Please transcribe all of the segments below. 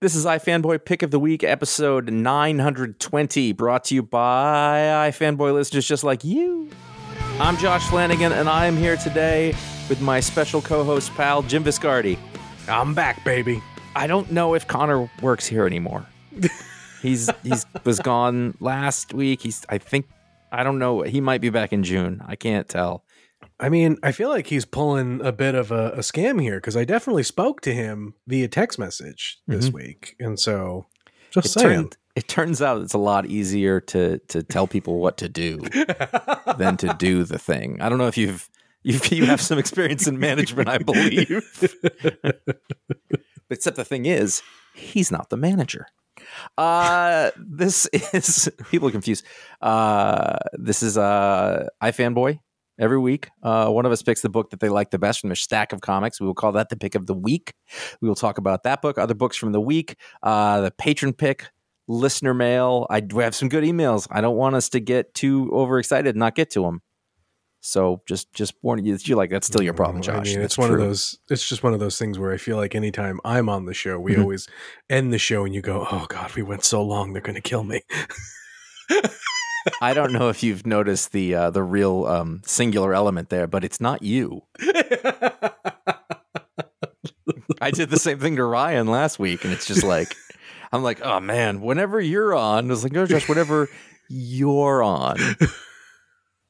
This is iFanboy Pick of the Week, episode 920, brought to you by iFanboy listeners just like you. I'm Josh Flanagan, and I am here today with my special co-host pal, Jim Viscardi. I'm back, baby. I don't know if Conor works here anymore. He's was gone last week. I don't know. He might be back in June. I can't tell. I mean, I feel like he's pulling a bit of a scam here because I definitely spoke to him via text message this week. And so, just saying. It turns out it's a lot easier to tell people what to do than to do the thing. I don't know if you have some experience in management, I believe. Except the thing is, he's not the manager. This is, people are confused. This is iFanboy. Every week, one of us picks the book that they like the best from their stack of comics. We will call that the pick of the week. We will talk about that book, other books from the week, the patron pick, listener mail. We have some good emails. I don't want us to get too overexcited and not get to them. So just warning you, you're like, that's still your problem, Josh. I mean, it's just one of those things where I feel like anytime I'm on the show, we always end the show and you go, oh God, we went so long, they're going to kill me. I don't know if you've noticed the real singular element there, but it's not you. I did the same thing to Ryan last week, and it's just like, I'm like, oh man, whenever you're on, it's like, no, Josh, whenever you're on.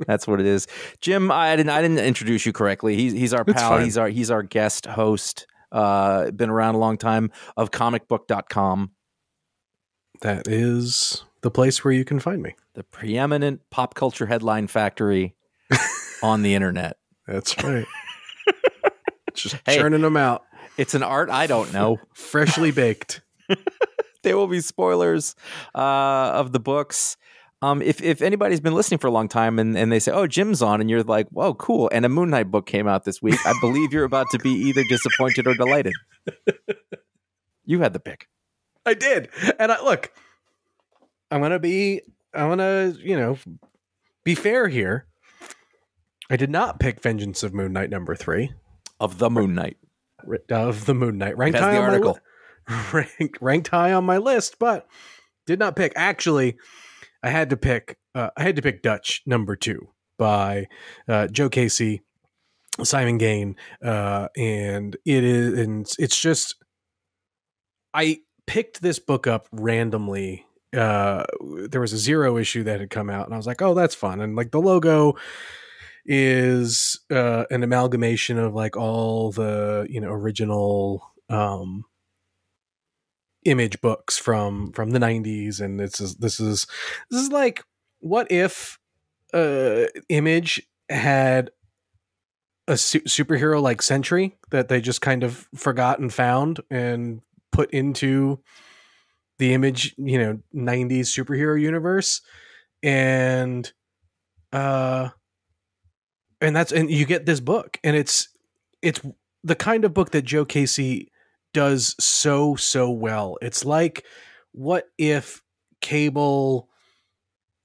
That's what it is. Jim, I didn't introduce you correctly. He's our pal. He's our guest host. Been around a long time of comicbook.com. That is the place where you can find me. The preeminent pop culture headline factory on the internet. That's right. Just churning them out. It's an art I don't know. Freshly baked. There will be spoilers of the books. If anybody's been listening for a long time and they say, oh, Jim's on, and you're like, whoa, cool, and a Moon Knight book came out this week, I believe you're about to be either disappointed or delighted. You had the pick. I did. And look, I'm going to be fair here. I did not pick Vengeance of Moon Knight number 3. Of the Moon Knight. Of the Moon Knight. Ranked high on my list, but did not pick. Actually, I had to pick Dutch number 2 by Joe Casey, Simon Gain, and it's just, I picked this book up randomly. There was a 0 issue that had come out, and I was like, oh, that's fun. And like the logo is an amalgamation of like all the original Image books from the 90s, and this is like, what if Image had a superhero like Sentry that they just kind of forgot and found and put into the Image 90s superhero universe, and you get this book, and it's the kind of book that Joe Casey does so well. It's like, what if Cable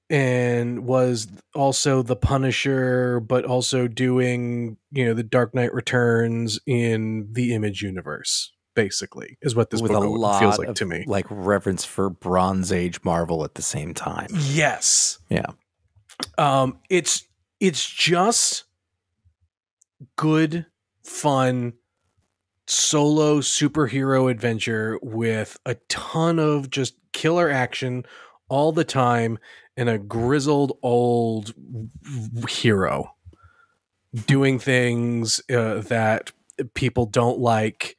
and was also the Punisher, but also doing the Dark Knight Returns in the Image universe, basically, is what this book feels like to me. Like reverence for Bronze Age Marvel at the same time. Yes. Yeah. It's just good, fun solo superhero adventure with a ton of just killer action all the time, and a grizzled old hero doing things that people don't like,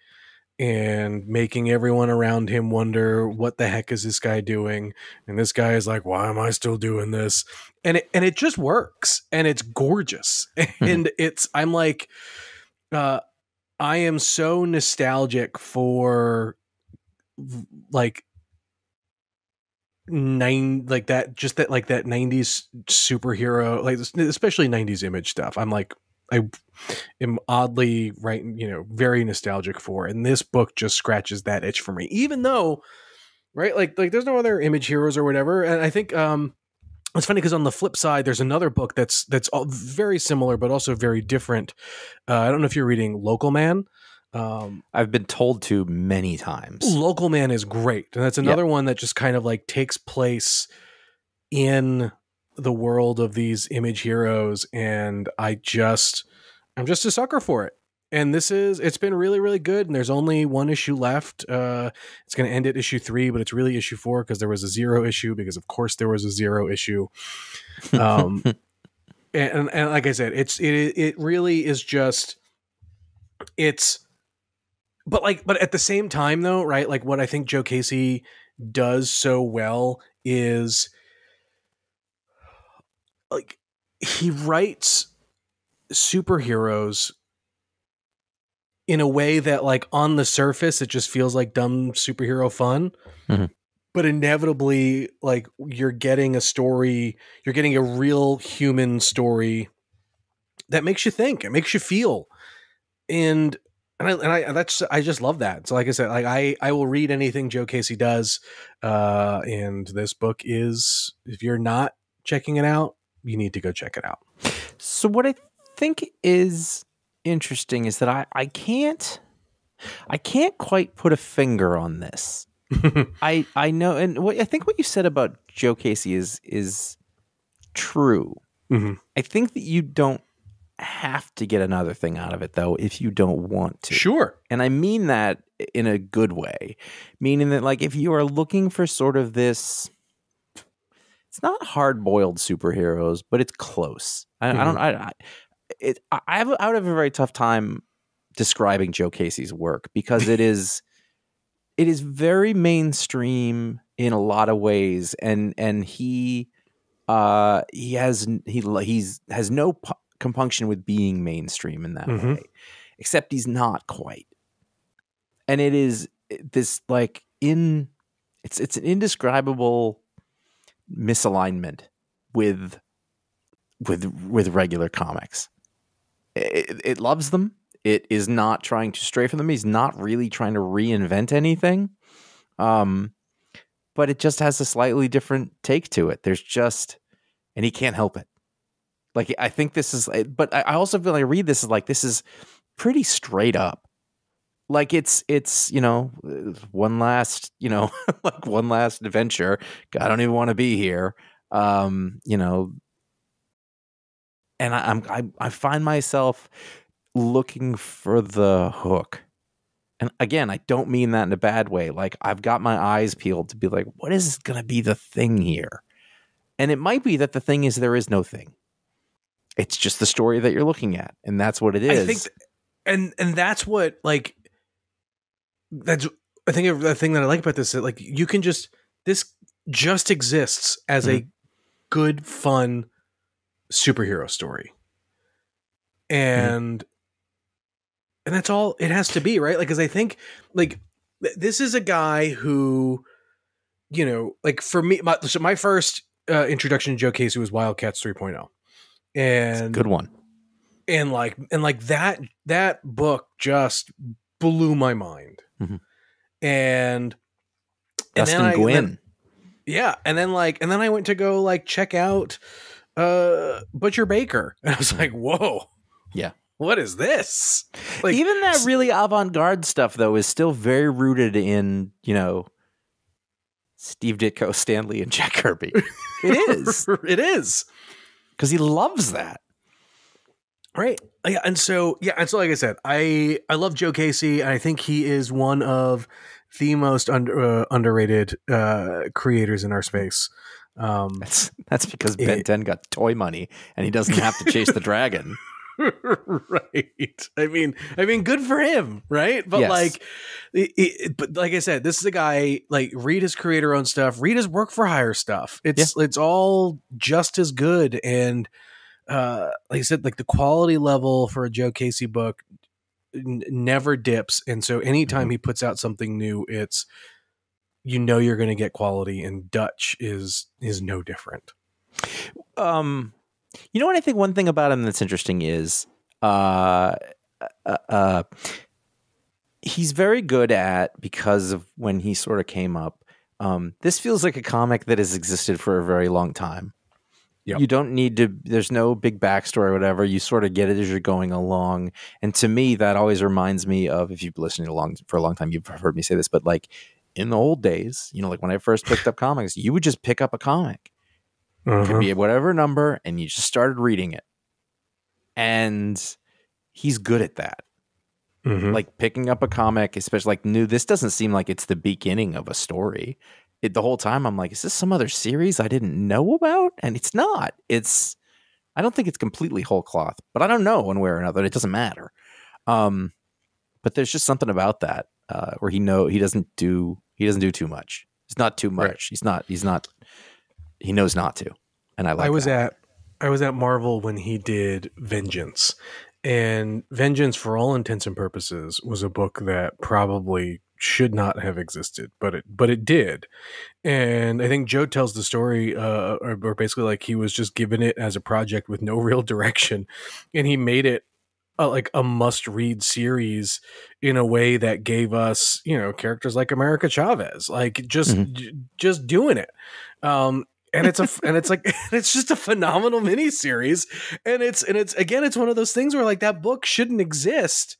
and making everyone around him wonder, what the heck is this guy doing? And this guy is like, why am I still doing this? And it just works, and it's gorgeous. And I'm like, I am so nostalgic for like that 90s superhero, like especially 90s Image stuff. I'm like, I am oddly very nostalgic for, and this book just scratches that itch for me, even though, right, like there's no other Image heroes or whatever. And I think it's funny because on the flip side, there's another book that's all very similar but also very different. I don't know if you're reading Local Man I've been told to many times. Local Man is great, and that's another one that just kind of like takes place in the world of these image heroes, and I'm just a sucker for it. And it's been really, really good. And there's only one issue left. It's going to end at issue 3, but it's really issue 4 because there was a 0 issue, because of course there was a 0 issue. And like I said, it really is just, but at the same time though, right? Like what I think Joe Casey does so well is like he writes superheroes in a way that like on the surface it just feels like dumb superhero fun, but inevitably like you're getting a real human story that makes you think, it makes you feel, and I just love that. So like I said, like I will read anything Joe Casey does, and this book is, if you're not checking it out, you need to go check it out. So what I think is interesting is that I can't quite put a finger on this. I know, and I think what you said about Joe Casey is true. I think that you don't have to get another thing out of it though if you don't want to. Sure. And I mean that in a good way, meaning that like if you are looking for sort of this, it's not hard-boiled superheroes, but it's close. I would have a very tough time describing Joe Casey's work because it is very mainstream in a lot of ways, and he has no compunction with being mainstream in that way, except he's not quite. And it is this like it's an indescribable misalignment with regular comics. It loves them. It is not trying to stray from them. He's not really trying to reinvent anything. But it just has a slightly different take to it. And he can't help it. Like, I think this is, but I also feel like I read this as like, this is pretty straight up. Like it's, one last, like one last adventure. I don't even want to be here. And I find myself looking for the hook. And again, I don't mean that in a bad way. Like I've got my eyes peeled to be like, what is going to be the thing here? And it might be that the thing is there is no thing. It's just the story that you're looking at. And that's what it is. I think, and that's what, like, I think the thing that I like about this is like, this just exists as a good, fun superhero story. And that's all it has to be, right? Like, cause I think like this is a guy who, like for me, my first introduction to Joe Casey was Wildcats 3.0. And it's a good one. And like that book just blew my mind. And Dustin Gwynn. And then I went to go like check out Butcher Baker. And I was like, whoa. Yeah. What is this? Like, even that really avant-garde stuff though is still very rooted in, Steve Ditko, Stan Lee, and Jack Kirby. It is. It is. Because he loves that. Right. Yeah. And so like I said, I love Joe Casey, and I think he is one of the most underrated creators in our space. That's because Ben 10 got toy money and he doesn't have to chase the dragon. Right. I mean, good for him, right? But yes. But like I said, this is a guy, like, read his creator-owned stuff, read his work-for-hire stuff. It's all just as good. And like I said, like the quality level for a Joe Casey book never dips. And so anytime he puts out something new, it's, you're going to get quality, and Dutch is no different. What I think one thing about him that's interesting is he's very good at, because of when he sort of came up, this feels like a comic that has existed for a very long time. Yep. You don't need to, there's no big backstory or whatever. You sort of get it as you're going along. And to me, that always reminds me of, if you've listened for a long time, you've heard me say this, but like in the old days, you know, like when I first picked up comics, you would just pick up a comic. It could be whatever number, and you just started reading it. And he's good at that. Like picking up a comic, especially like new, this doesn't seem like it's the beginning of a story. The whole time I'm like, is this some other series I didn't know about? And it's not. I don't think it's completely whole cloth, but I don't know one way or another. It doesn't matter. But there's just something about that where he doesn't do too much. It's not too much. Right. He knows not to. And I was at Marvel when he did Vengeance. And Vengeance, for all intents and purposes, was a book that probably should not have existed, but it did. And I think Joe tells the story, or basically like he was just given it as a project with no real direction, and he made it like a must-read series in a way that gave us, you know, characters like America Chavez, like just doing it. And it's just a phenomenal miniseries. And it's one of those things where like that book shouldn't exist,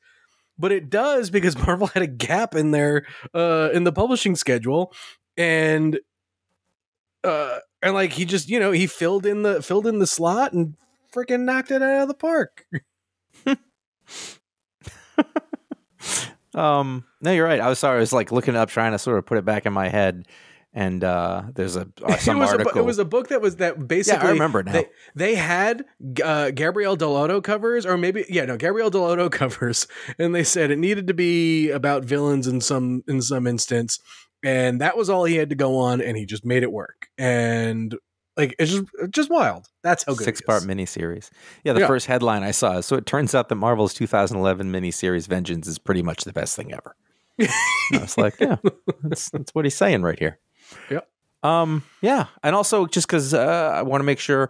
but it does because Marvel had a gap in their in the publishing schedule, and like he just, you know, he filled in the slot and freaking knocked it out of the park. No, you're right. I was sorry. I was like looking up, trying to sort of put it back in my head. And there's some article. It was a book that basically. Yeah, I remember it now. They had Gabrielle Delotto covers, or Gabrielle Delotto covers, and they said it needed to be about villains in some instance, and that was all he had to go on, and he just made it work. And like it's just wild. That's how good. 6-part miniseries. Yeah, the first headline I saw. So it turns out that Marvel's 2011 miniseries Vengeance is pretty much the best thing ever. I was like, yeah, that's what he's saying right here. Yeah. Yeah. And also just because I want to make sure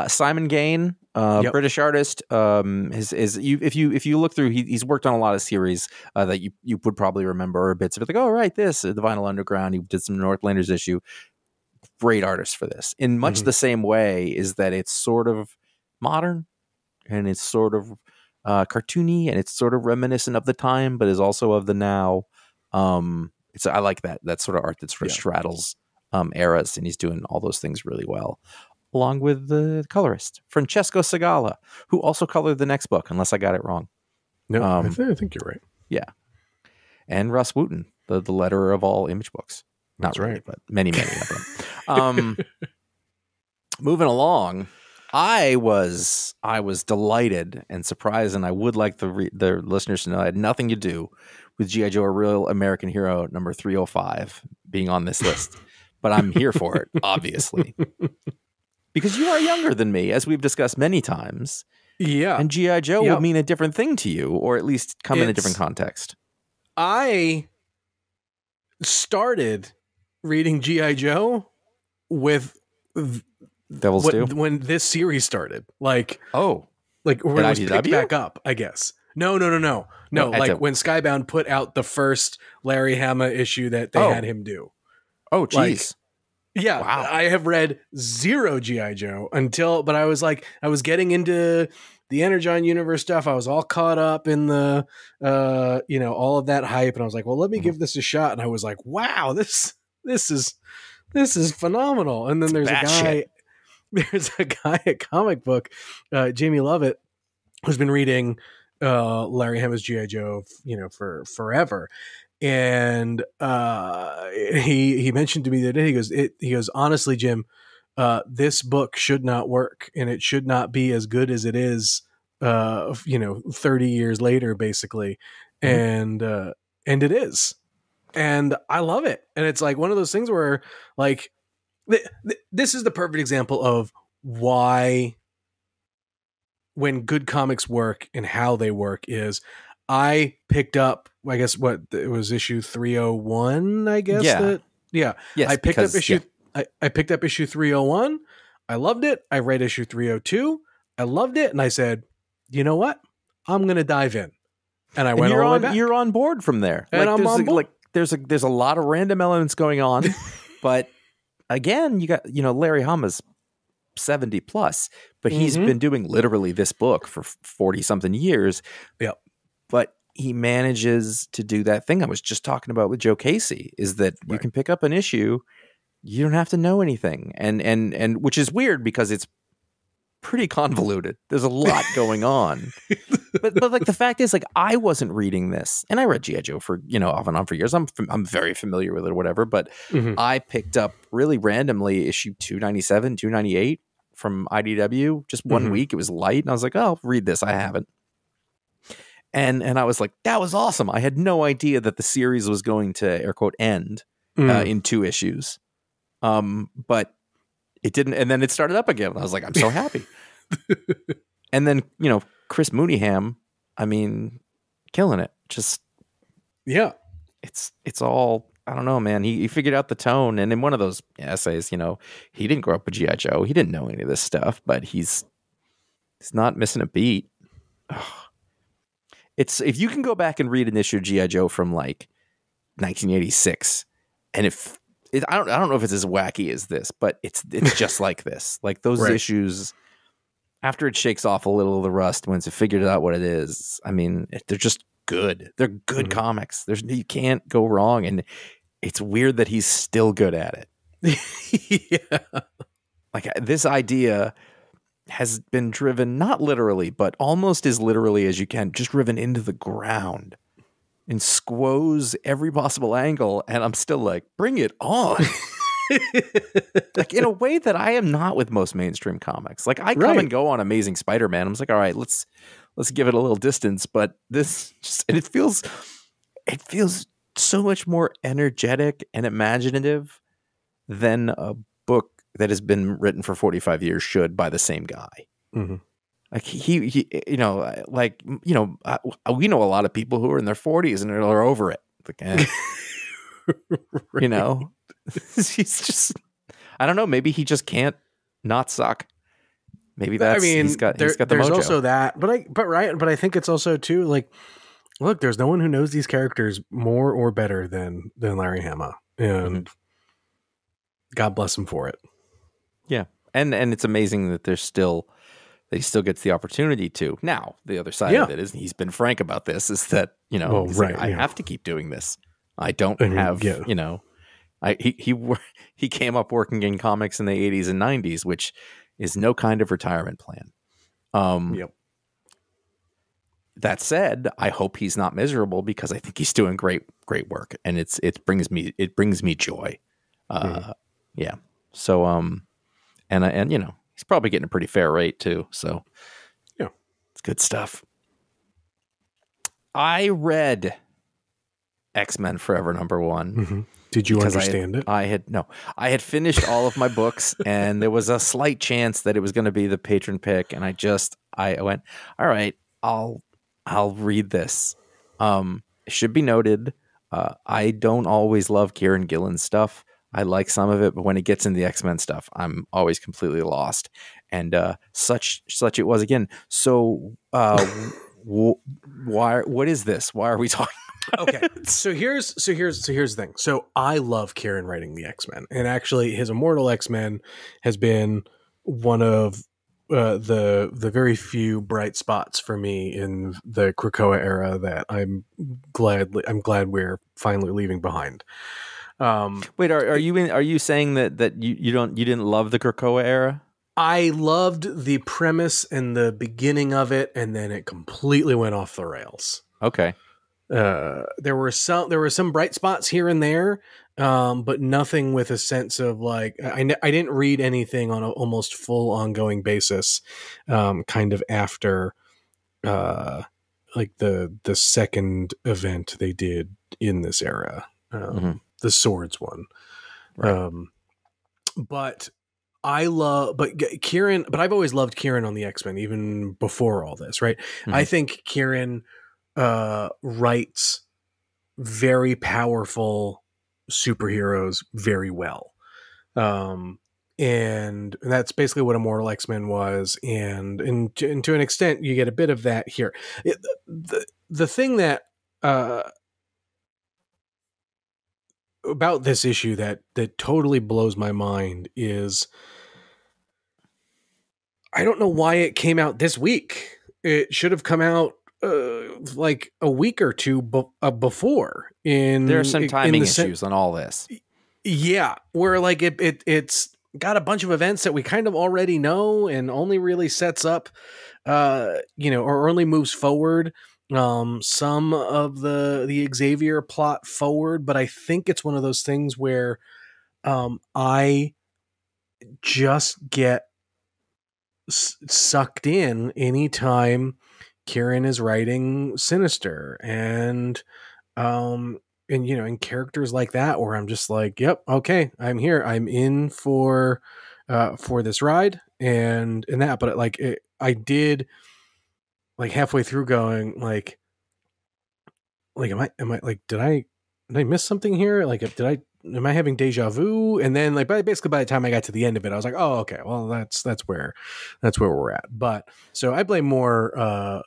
Simon Gain, British artist, if you look through, he's worked on a lot of series that you would probably remember bits of it. Like, oh, right, this, the Vinyl Underground. He did some Northlanders issue. Great artist for this. In much the same way is that it's sort of modern and it's sort of cartoony and it's sort of reminiscent of the time, but is also of the now. I like that sort of art that sort of straddles eras, and he's doing all those things really well, along with the colorist Francesco Segala, who also colored the next book, unless I got it wrong. No, I think you're right. Yeah, and Russ Wooten, the letterer of all Image books. Not That's really, right, but many of them. Moving along, I was delighted and surprised, and I would like the listeners to know I had nothing to do with G.I. Joe, A Real American Hero, number 305, being on this list. But I'm here for it, obviously. Because you are younger than me, as we've discussed many times. Yeah. And G.I. Joe will mean a different thing to you, or at least come in a different context. I started reading G.I. Joe with Devil's Due? When this series started. Like, when it was picked back up, I guess. No. Like when Skybound put out the first Larry Hama issue that they had him do. Oh, geez. Yeah. Wow. I have read zero G.I. Joe but I was getting into the Energon universe stuff. I was all caught up in the, all of that hype. And I was like, well, let me give this a shot. And I was like, wow, this is phenomenal. And then there's a guy at Comic Book, Jamie Lovett, who's been reading Larry Hama's G.I. Joe, for forever. And he mentioned to me the other day, he goes, honestly, Jim, this book should not work, and it should not be as good as it is, 30 years later, basically. And it is. And I love it. And it's like one of those things where like, this is the perfect example of why when good comics work and how they work is I picked up, I guess it was issue 301, I guess. Yes, I picked up issue. Yeah. I picked up issue 301. I loved it. I read issue 302. I loved it. And I said, you know what? I'm going to dive in. And I went all the way back. You're on board from there. And I'm on board. There's a lot of random elements going on, but again, you got, Larry Hama's 70 plus, but he's been doing literally this book for 40 something years. Yep. But he manages to do that thing I was just talking about with Joe Casey, is that you can pick up an issue, you don't have to know anything. And which is weird because it's pretty convoluted. There's a lot going on. But like the fact is, like, I wasn't reading this, and I read G.I. Joe for, off and on for years. I'm very familiar with it or whatever, but I picked up really randomly issue 297, 298 from IDW just one week. It was light, and I was like, oh, I'll read this. I haven't. And I was like, that was awesome. I had no idea that the series was going to, air quote, end in 2 issues. But it didn't, and then it started up again. I was like, I'm so happy. And then, Chris Mooneyham, I mean, killing it. Just, yeah. It's all, I don't know, man. He figured out the tone. And in one of those essays, he didn't grow up with G.I. Joe. He didn't know any of this stuff, but he's not missing a beat. Ugh. It's, if you can go back and read an issue of G.I. Joe from like 1986, and I don't know if it's as wacky as this, but it's just like this. Like those issues, after it shakes off a little of the rust, once it figured out what it is, I mean, they're just good. They're good comics. You can't go wrong, and it's weird that he's still good at it. Yeah. Like this idea has been driven, not literally, but almost as literally as you can, just driven into the ground and squoze every possible angle. And I'm still like, bring it on. Like in a way that I am not with most mainstream comics. Like I come and go on Amazing Spider-Man. I'm just like, all right, let's give it a little distance. But this just, and it feels so much more energetic and imaginative than a book that has been written for 45 years should by the same guy. Like he we know a lot of people who are in their 40s and are over it. Like, he's just, I don't know. Maybe he just can't not suck. Maybe that's, he's got the there's mojo. also that, but I think it's also too, like, look, there's no one who knows these characters more or better than Larry Hama, and God bless him for it. Yeah. And it's amazing that he still gets the opportunity to. Now, the other side of it is, he's been frank about this, is that, I have to keep doing this. I don't have, he came up working in comics in the 80s and 90s, which is no kind of retirement plan. That said, I hope he's not miserable, because I think he's doing great work, and it brings me joy. Yeah. So, and he's probably getting a pretty fair rate too. So yeah, it's good stuff. I read X-Men Forever #1. Did you understand it? I had finished all of my books, and there was a slight chance that it was going to be the patron pick. And I went, all right, I'll read this. It should be noted, I don't always love Kieran Gillen's stuff. I like some of it, but when it gets into the X-Men stuff, I'm always completely lost. And such it was again. So what is this? Why are we talking about it? So here's the thing. So I love Kieran writing the X-Men, and actually his Immortal X-Men has been one of the very few bright spots for me in the Krakoa era that I'm glad we're finally leaving behind. Wait, are you saying that you didn't love the Krakoa era? I loved the premise and the beginning of it, and then it completely went off the rails. Okay. There were some bright spots here and there, but nothing with a sense of like, I didn't read anything on an almost full ongoing basis, kind of after, like the second event they did in this era. The Swords one. Right. But Kieran, but I've always loved Kieran on the X-Men, even before all this, right? I think Kieran writes very powerful superheroes very well. And that's basically what Immortal X-Men was. And to an extent, you get a bit of that here. The thing that, about this issue that totally blows my mind is I don't know why it came out this week. It should have come out like a week or two before. There are some timing issues on all this. Yeah, where like it's got a bunch of events that we kind of already know and only really sets up, or only moves forward some of the Xavier plot forward. But I think it's one of those things where I just get sucked in anytime Kieran is writing Sinister and characters like that, where I'm just like, yep, okay, I'm here, I'm in for this ride and that. But I did like halfway through going like am I like did I miss something here? Like am I having deja vu? And then basically by the time I got to the end of it, I was like, oh, okay, well that's where we're at. But so I blame more the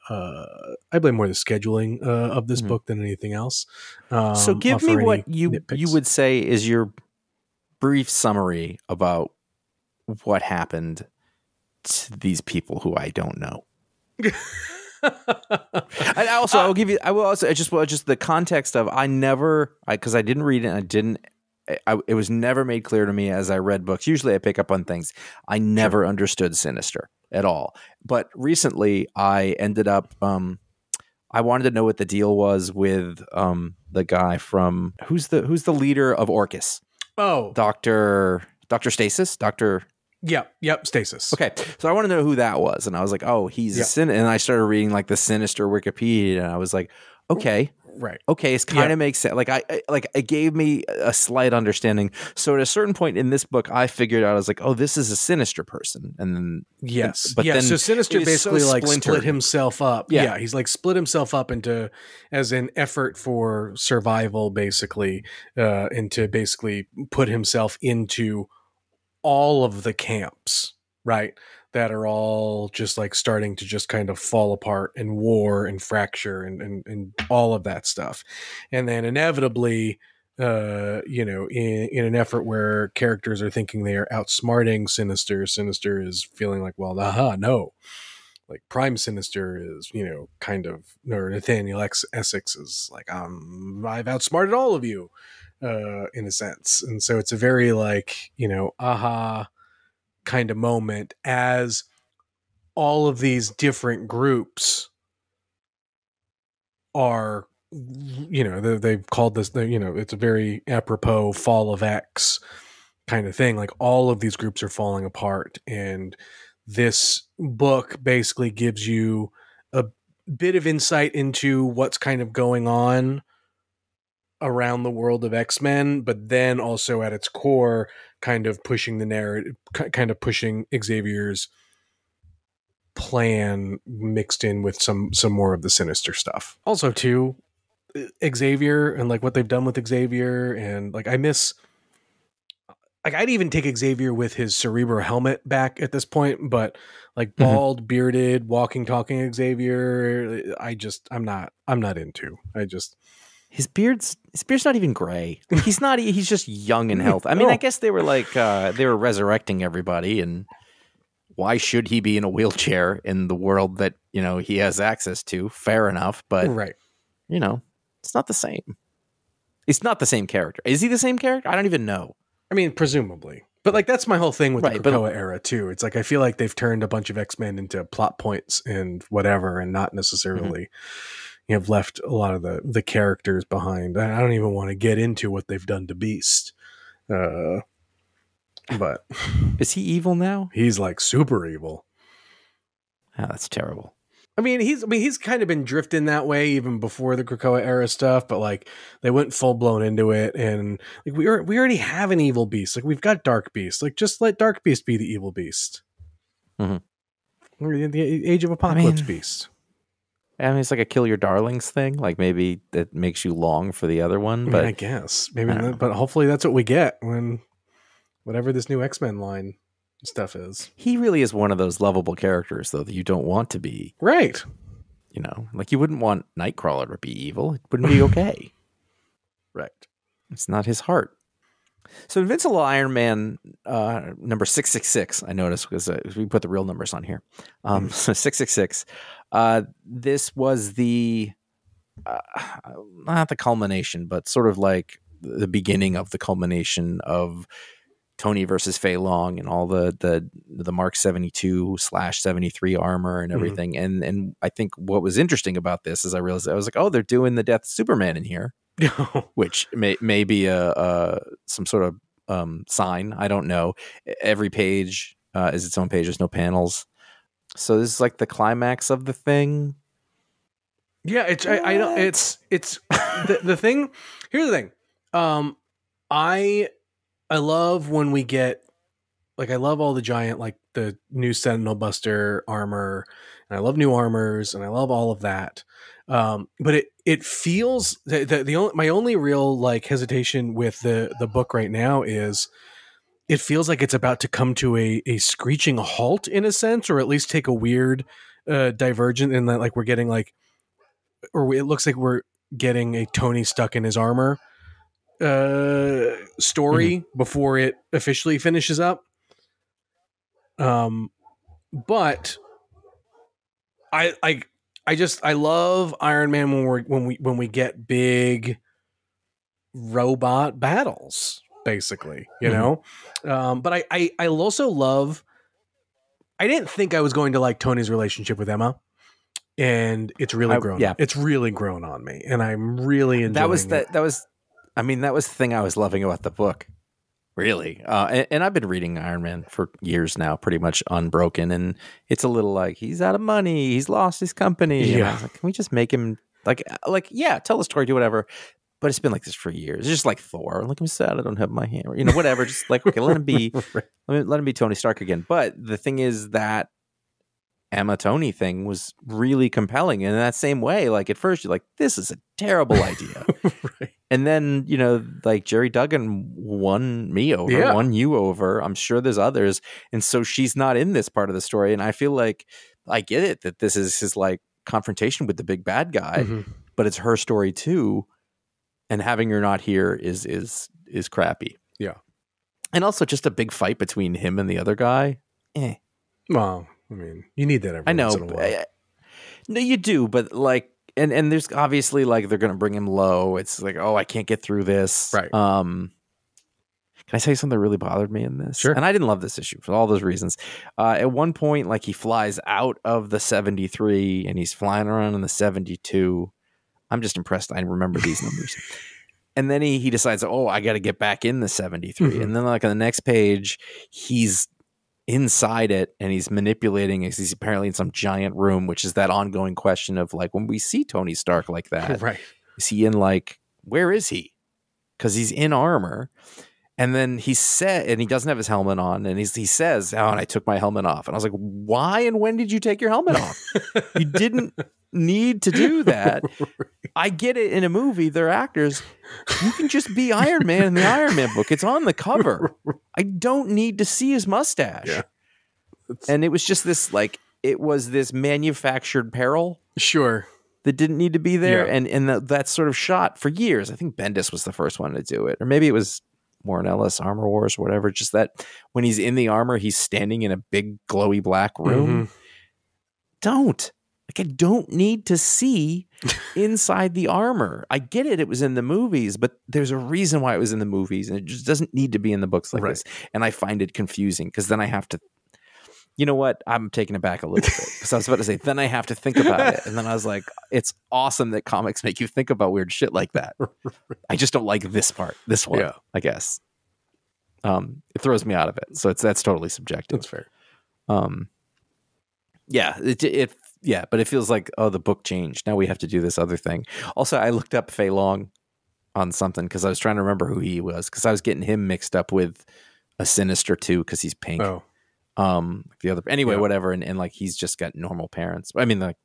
scheduling of this book than anything else. So give me what you would say is your brief summary about what happened to these people who I don't know. And also, I will also just the context of because I didn't read it and it was never made clear to me as I read books. Usually I pick up on things. I never understood Sinister at all. But recently I ended up, I wanted to know what the deal was with the guy from, who's the leader of Orcus? Oh. Dr. Stasis? Yep, Stasis. Okay, so I want to know who that was, and I was like, "Oh, he's and I started reading like the Sinister Wikipedia, and I was like, "Okay, right, okay, it kind of makes sense." Like it gave me a slight understanding. So at a certain point in this book, I figured out I was like, "Oh, this is a Sinister person," and then then so Sinister basically split himself up. Yeah, he's like split himself up into as an effort for survival, basically, and to basically put himself into all of the camps, right, that are all just like starting to just kind of fall apart and war and fracture and all of that stuff. And then inevitably, in an effort where characters are thinking they are outsmarting Sinister is feeling like, well, no. Like Prime Sinister is, kind of, or Nathaniel Essex is like, I've outsmarted all of you. In a sense. And so it's a very like, aha kind of moment as all of these different groups are, they've called this, it's a very apropos Fall of X kind of thing. Like all of these groups are falling apart. And this book basically gives you a bit of insight into what's kind of going on around the world of X-Men, but then also at its core, kind of pushing the narrative, kind of pushing Xavier's plan mixed in with some more of the Sinister stuff. Also, too, Xavier and like what they've done with Xavier, and like I miss. Like I'd even take Xavier with his Cerebro helmet back at this point, but like bald, bearded, walking, talking Xavier, I'm not into. His beard's not even gray. He's just young and healthy. I mean, I guess they were like, they were resurrecting everybody, and why should he be in a wheelchair in the world that, he has access to? Fair enough. But, right. It's not the same. It's not the same character. Is he the same character? I don't even know. I mean, presumably. But like, that's my whole thing with the Krakoa era too. It's like, I feel like they've turned a bunch of X-Men into plot points and whatever, and not necessarily... have left a lot of the characters behind. I don't even want to get into what they've done to Beast. But is he evil now? He's like super evil. Oh, that's terrible. I mean, he's kind of been drifting that way even before the Krakoa era stuff, but like they went full blown into it, and like we already have an evil Beast. Like we've got Dark Beast. Like just let Dark Beast be the evil Beast. Mm-hmm. The Age of Apocalypse Beast. I mean, it's like a kill your darlings thing. Like maybe that makes you long for the other one. But I guess maybe, but hopefully that's what we get when whatever this new X-Men line stuff is. He really is one of those lovable characters, though, that you don't want to be. Right. Like you wouldn't want Nightcrawler to be evil. It wouldn't be okay. Right. It's not his heart. So Invincible Iron Man number 666, I noticed, because we put the real numbers on here. So 666. This was the not the culmination, but sort of like the beginning of the culmination of Tony versus Fei Long and all the Mark 72/73 armor and everything. And I think what was interesting about this is I realized, I was like, oh, they're doing the Death Superman in here, which may be some sort of sign. I don't know. Every page is its own page. There's no panels. So this is like the climax of the thing. Yeah, I know it's the thing. Here's the thing. I love when we get, like, I love all the giant, like the new Sentinel Buster armor, and I love new armors, and I love all of that. But it feels my only real like hesitation with the book right now is it feels like it's about to come to a screeching halt in a sense, or at least take a weird divergent in that, like we're getting like, or it looks like we're getting a Tony stuck in his armor story before it officially finishes up. But I love Iron Man when we get big robot battles, basically, you know. But I also love. I didn't think I was going to like Tony's relationship with Emma, and it's really grown. Yeah, it's really grown on me, and I'm really enjoying it. That was the thing I was loving about the book, really. And I've been reading Iron Man for years now, pretty much unbroken. And it's a little like, he's out of money, he's lost his company. Yeah. And I was like, can we just make him like, yeah, tell the story, do whatever. But it's been like this for years. It's just like Thor. Like, I'm sad I don't have my hammer. You know, whatever. Just like, okay, let him be. Let him be Tony Stark again. But the thing is that Emma Tony thing was really compelling. And in that same way, like at first you're like, this is a terrible idea. Right. And then, you know, like Jerry Duggan won me over, won you over. I'm sure there's others. And so she's not in this part of the story. And I feel like I get it that this is his like confrontation with the big bad guy, but it's her story too. And having her not here is crappy. Yeah. And also just a big fight between him and the other guy. Well, I mean, you need that every once in a while. No, you do, but like, and there's obviously like they're going to bring him low. It's like, oh, I can't get through this. Right. Can I tell you something that really bothered me in this? Sure. And I didn't love this issue for all those reasons. At one point, like he flies out of the 73 and he's flying around in the 72. I'm just impressed I remember these numbers. And then he decides, oh, I got to get back in the 73. And then like on the next page, he's inside it and he's manipulating it. He's apparently in some giant room, which is that ongoing question of like, when we see Tony Stark like that, right? Is he in like, where is he? Because he's in armor. And then he said, and he doesn't have his helmet on, and he says, oh, and I took my helmet off. And I was like, why and when did you take your helmet off? You didn't need to do that. I get it, in a movie, they're actors. You can just be Iron Man in the Iron Man book. It's on the cover. I don't need to see his mustache. Yeah. And it was just this, like, it was this manufactured peril. Sure. That didn't need to be there. Yeah. And that sort of shot for years. I think Bendis was the first one to do it. Or maybe it was Warren Ellis, Armor Wars, or whatever. Just that when he's in the armor, he's standing in a big glowy black room. I don't need to see inside the armor. I get it. It was in the movies, but there's a reason why it was in the movies, and it just doesn't need to be in the books like this. And I find it confusing because then I have to, you know what? I'm taking it back a little bit because I was about to say, then I have to think about it. And then I was like, it's awesome that comics make you think about weird shit like that. I just don't like this part, this one, I guess. It throws me out of it. So that's totally subjective. That's fair. Yeah, but it feels like, oh, the book changed. Now we have to do this other thing. Also, I looked up Fei Long on something because I was trying to remember who he was because I was getting him mixed up with a Sinister too because he's pink. Oh. The other whatever, and like he's just got normal parents. I mean, like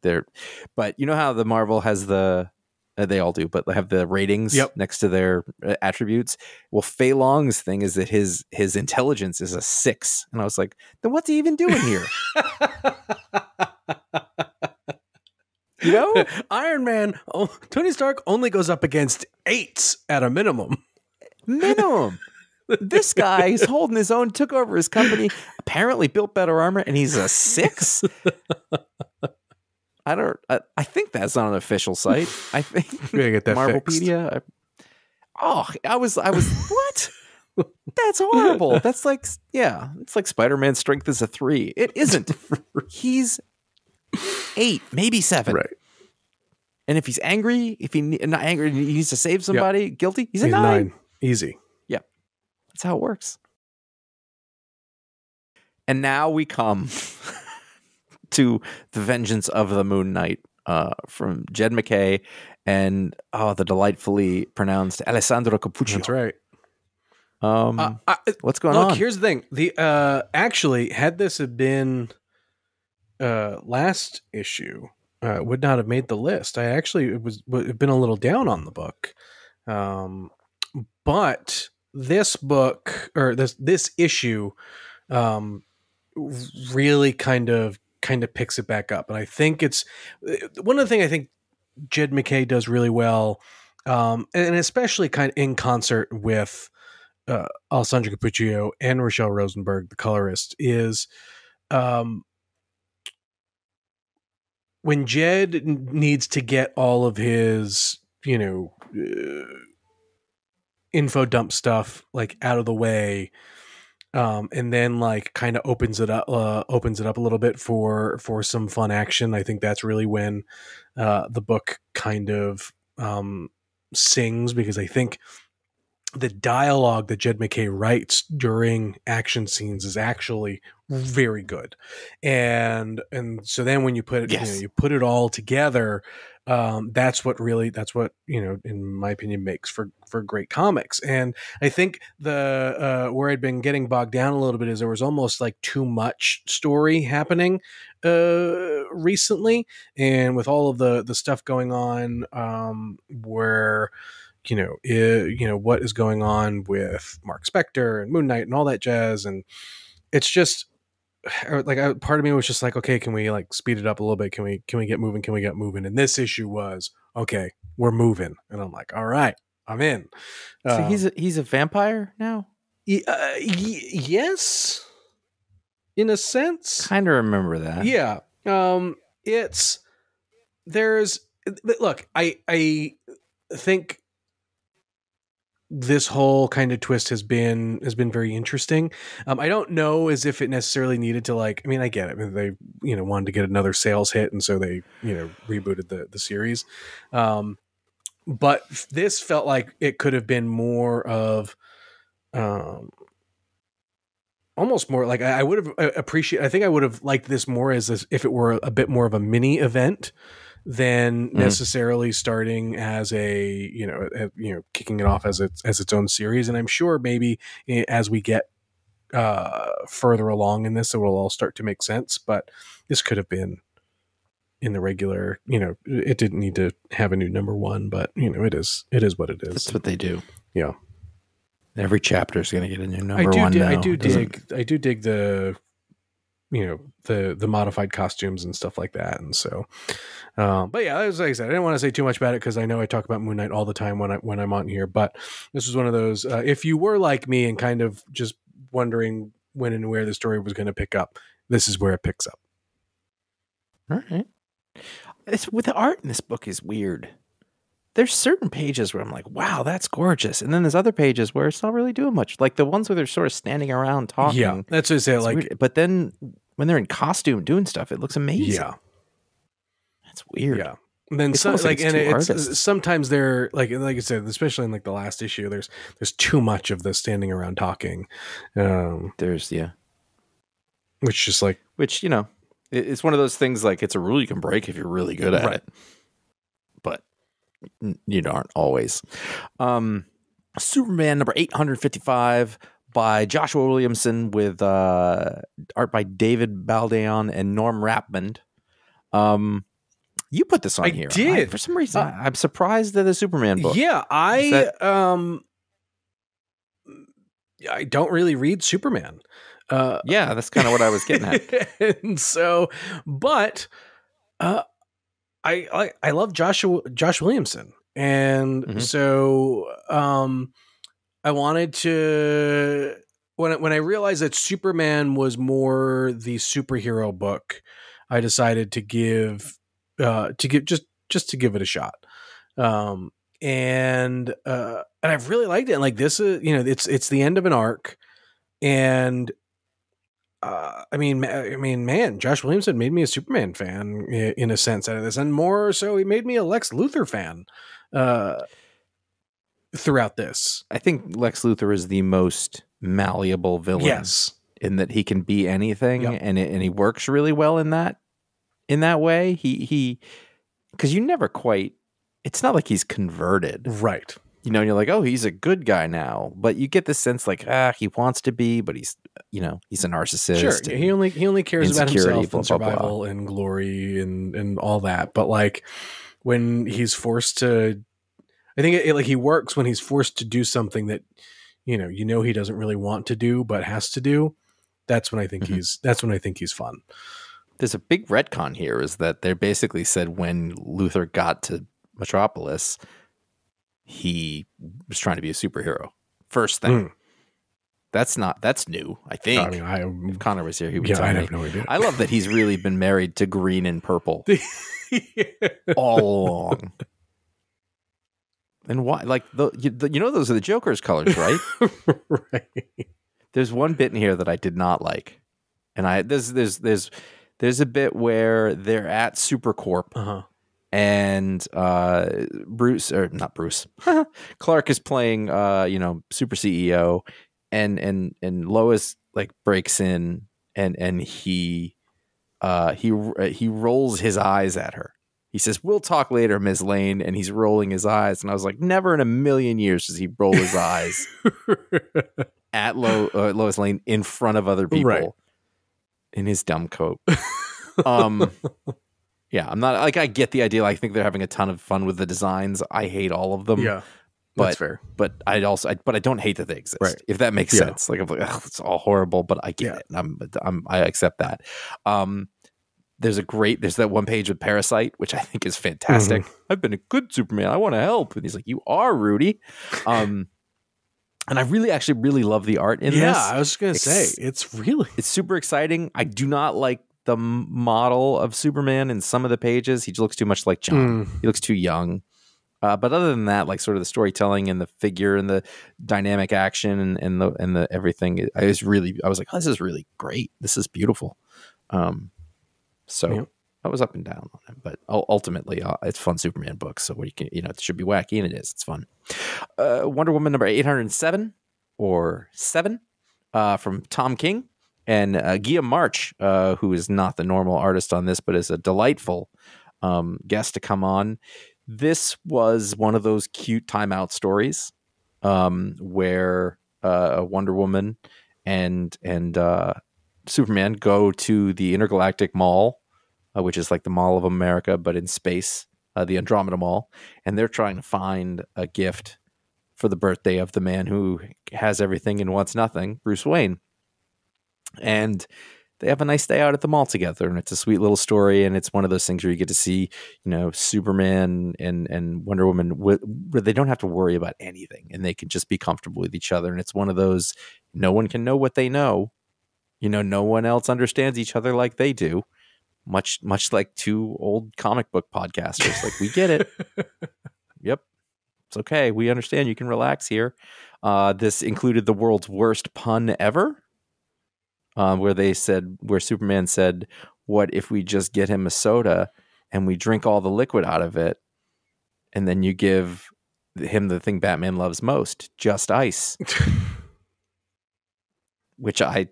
but you know how the Marvel has they all do, but they have the ratings next to their attributes. Well, Fei Long's thing is that his intelligence is a 6, and I was like, then what's he even doing here? You know, Iron Man, Tony Stark only goes up against 8s at a minimum. This guy is holding his own, took over his company, apparently built better armor, and he's a 6. I think that's on an official site. I think We gotta get that Marvelpedia. I was what? That's horrible. That's like, yeah, it's like Spider-Man's strength is a 3. It isn't. He's 8, maybe 7. Right. And if he's angry, not angry, he needs to save somebody, guilty, he's a 9. Easy. Yeah. That's how it works. And now we come to The Vengeance of the Moon Knight from Jed MacKay and the delightfully pronounced Alessandro Cappuccio. That's right. What's going on? Look, here's the thing. The actually, had this have been last issue, would not have made the list. Would have been a little down on the book, but this book or this issue really kind of picks it back up, and I think it's one of the things I think Jed MacKay does really well, and especially kind of in concert with Alessandro Cappuccio and Rochelle Rosenberg, the colorist, is when Jed needs to get all of his, info dump stuff like out of the way, and then like kind of opens it up a little bit for some fun action. I think that's really when the book kind of sings, because I think the dialogue that Jed MacKay writes during action scenes is actually very good, and so then when you put it, you put it all together, that's what in my opinion makes for great comics. And I think the where I'd been getting bogged down a little bit is there was almost like too much story happening recently, and with all of the stuff going on, where what is going on with Mark Spector and Moon Knight and all that jazz. And it's just like, part of me was just like, okay, can we like speed it up a little bit? Can we get moving? Can we get moving? And this issue was, okay, we're moving. And I'm like, all right, I'm in. So he's a vampire now? Yes. In a sense. Kind of remember that. Yeah. Look, I think this whole kind of twist has been very interesting. I don't know as if it necessarily needed to, like, I mean, I get it. I mean, they, wanted to get another sales hit, and so they, rebooted the series. But this felt like it could have been more of, almost more like I would have appreciated. I think I would have liked this more as if it were a bit more of a mini event than necessarily starting as a kicking it off as its own series. And I'm sure maybe as we get further along in this, it will all start to make sense. But this could have been in the regular. It didn't need to have a new number one, but it is what it is. That's what they do. Yeah. Every chapter is going to get a new number one. I do dig the the modified costumes and stuff like that. And so, but yeah, as I said, I didn't want to say too much about it because I know I talk about Moon Knight all the time when I'm on here, but this was one of those, if you were like me and kind of just wondering when and where the story was going to pick up, this is where it picks up. All right. It's with the art in this book is weird. There's certain pages where I'm like, wow, that's gorgeous. And then there's other pages where it's not really doing much. Like the ones where they're sort of standing around talking. Yeah, that's what I say. Like, weird. But then when they're in costume doing stuff, it looks amazing. Yeah. That's weird. Yeah. And then sometimes they're like I said, especially in like the last issue, there's too much of the standing around talking. Which just like, it's one of those things, like it's a rule you can break if you're really good at it. But you aren't always. Superman number 855 by Joshua Williamson with art by David Baldeon and Norm Rapmond. You put this on I here. did. For some reason, I'm surprised that a Superman book. Yeah, I don't really read Superman. Yeah, that's kind of what I was getting at. And so, but I love Josh Williamson, and so I wanted to when I realized that Superman was more the superhero book, I decided to give just to give it a shot. And I've really liked it. And like this is, it's the end of an arc, and I mean, man, Josh Williamson made me a Superman fan in a sense out of this, and more so, he made me a Lex Luthor fan throughout this. I think Lex Luthor is the most malleable villain. Yes, in that he can be anything, Yep. and he works really well in that way. He because you never quite. It's not like he's converted, right. You're like, oh, he's a good guy now, but you get the sense like, he wants to be, but he's a narcissist. Sure, he only cares about himself blah, and blah, survival blah. and glory and all that. But like when he's forced to, I think like he works when he's forced to do something that he doesn't really want to do but has to do. That's when I think he's fun. There's a big retcon here, is that they basically said when Luthor got to Metropolis, he was trying to be a superhero. First thing. That's new, I think. I mean, if Conor was here, he would tell I me. have no idea. I love that he's really been married to green and purple all along. And why? Like, those are the Joker's colors, right? Right. There's one bit in here that I did not like. And there's a bit where they're at Supercorp. Uh-huh. And Clark is playing super CEO, and Lois like breaks in, and he rolls his eyes at her. He says, "We'll talk later, Ms. Lane," and he's rolling his eyes, and I was like, never in a million years does he roll his eyes at Lois Lane in front of other people, right. in his dumb coat. Yeah, I'm not like, I get the idea. I think they're having a ton of fun with the designs. I hate all of them. Yeah, that's fair. But I don't hate that they exist. Right. If that makes sense. Like, I'm like, it's all horrible, but I get it. I accept that. There's that one page with Parasite, which I think is fantastic. Mm-hmm. I've been a good Superman. I want to help. And he's like, you are, Rudy. And I actually really love the art in this. Yeah, I was just going to say, it's super exciting. I do not like the model of Superman in some of the pages. He looks too much like John. He looks too young. But other than that, like sort of the storytelling and the figure and the dynamic action and the everything, I was like, oh, this is really great. This is beautiful. So I was up and down on it, but ultimately it's a fun Superman book. So it should be wacky, and it is. It's fun. Wonder Woman number 807 or 7 from Tom King. And Guillaume March, who is not the normal artist on this, but is a delightful guest to come on. This was one of those cute timeout stories where Wonder Woman and Superman go to the Intergalactic Mall, which is like the Mall of America, but in space, the Andromeda Mall. And they're trying to find a gift for the birthday of the man who has everything and wants nothing, Bruce Wayne. And they have a nice day out at the mall together, and it's a sweet little story. And it's one of those things where you get to see, Superman and Wonder Woman where they don't have to worry about anything, and they can just be comfortable with each other. And it's one of those, no one can know what they know. No one else understands each other like they do. Much like two old comic book podcasters. Like, we get it. Yep. It's okay. We understand. You can relax here. This included the world's worst pun ever. Where Superman said, what if we just get him a soda and we drink all the liquid out of it, and then you give him the thing Batman loves most, just ice. which I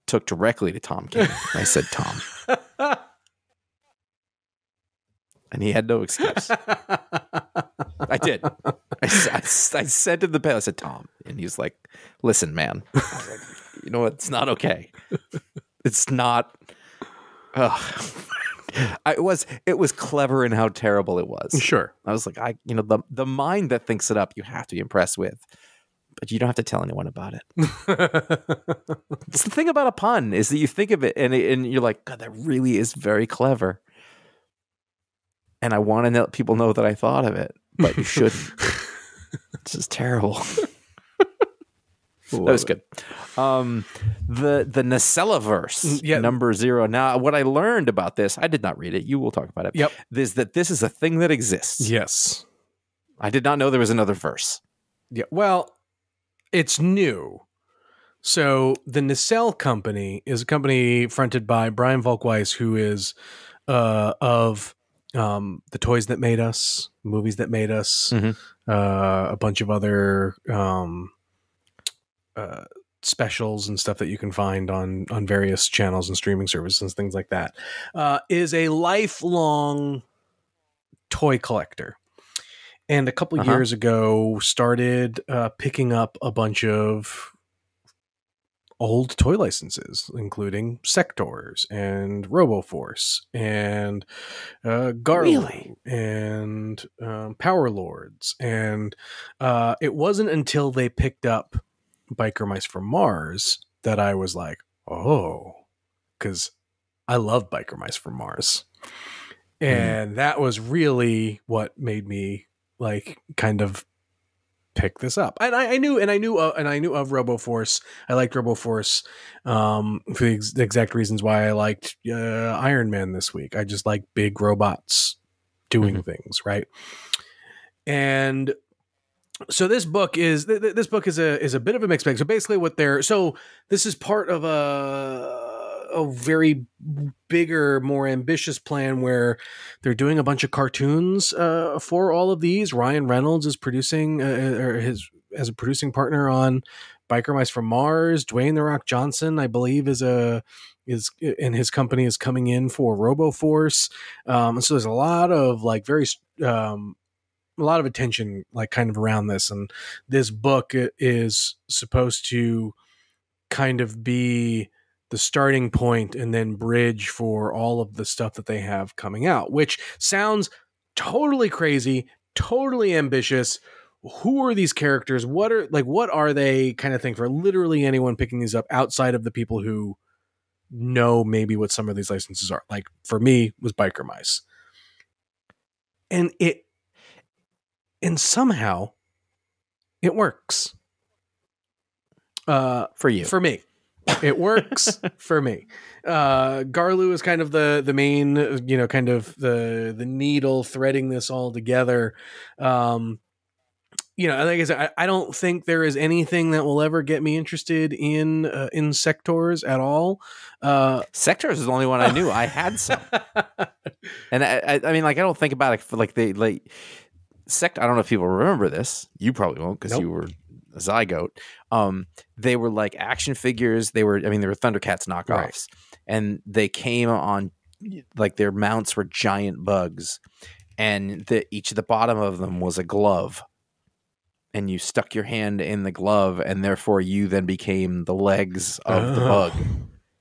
took directly to Tom King. I said, Tom. And he had no excuse. I did. I said to the pen, I said, Tom. And he was like, listen, man. I was like, you know what? It's not okay. It's not. It was clever in how terrible it was. Sure. I was like, the mind that thinks it up, you have to be impressed with. But you don't have to tell anyone about it. It's the thing about a pun is that you think of it and you're like, God, that really is very clever. And I want to let people know that I thought of it, but you shouldn't. This is terrible. That was good. The Nacellaverse, number 0. Now, what I learned about this, I did not read it. You will talk about it. Yep. Is that this is a thing that exists. Yes. I did not know there was another verse. Yeah. Well, it's new. So the Nacelle Company is a company fronted by Brian Volkweis, who is of The Toys That Made Us, Movies That Made Us, a bunch of other specials and stuff that you can find on various channels and streaming services, things like that, is a lifelong toy collector. And a couple years ago started picking up a bunch of old toy licenses, including Sectors and RoboForce and Garlo and Power Lords. And it wasn't until they picked up Biker Mice from Mars that I was like, oh, because I love Biker Mice from Mars. And that was really what made me like kind of pick this up. And I knew of RoboForce. I liked RoboForce for the exact reasons why I liked Iron Man this week. I just like big robots doing things, right? And so this book is a bit of a mixed bag. So basically, this is part of a very bigger, more ambitious plan where they're doing a bunch of cartoons for all of these. Ryan Reynolds is producing as a producing partner on Biker Mice from Mars. Dwayne "The Rock" Johnson, I believe, and his company is coming in for RoboForce. And so there's a lot of like a lot of attention like kind of around this, and this book is supposed to kind of be the starting point and then bridge for all of the stuff that they have coming out, which sounds totally crazy, totally ambitious. Who are these characters? What are they kind of thing for literally anyone picking these up outside of the people who know maybe what some of these licenses are. Like for me it was Biker Mice. And somehow it works. For you. For me. It works for me. Garlu is kind of the main, kind of the needle threading this all together. Like I said, I don't think there is anything that will ever get me interested in Sectors at all. Sectors is the only one I knew. I had some, and I mean, like I don't think about it for like I don't know if people remember this. You probably won't because you were a zygote. They were like action figures. They were Thundercats knockoffs, right. And they came on like their mounts were giant bugs, and each of the bottom of them was a glove, and you stuck your hand in the glove, and therefore you then became the legs of the bug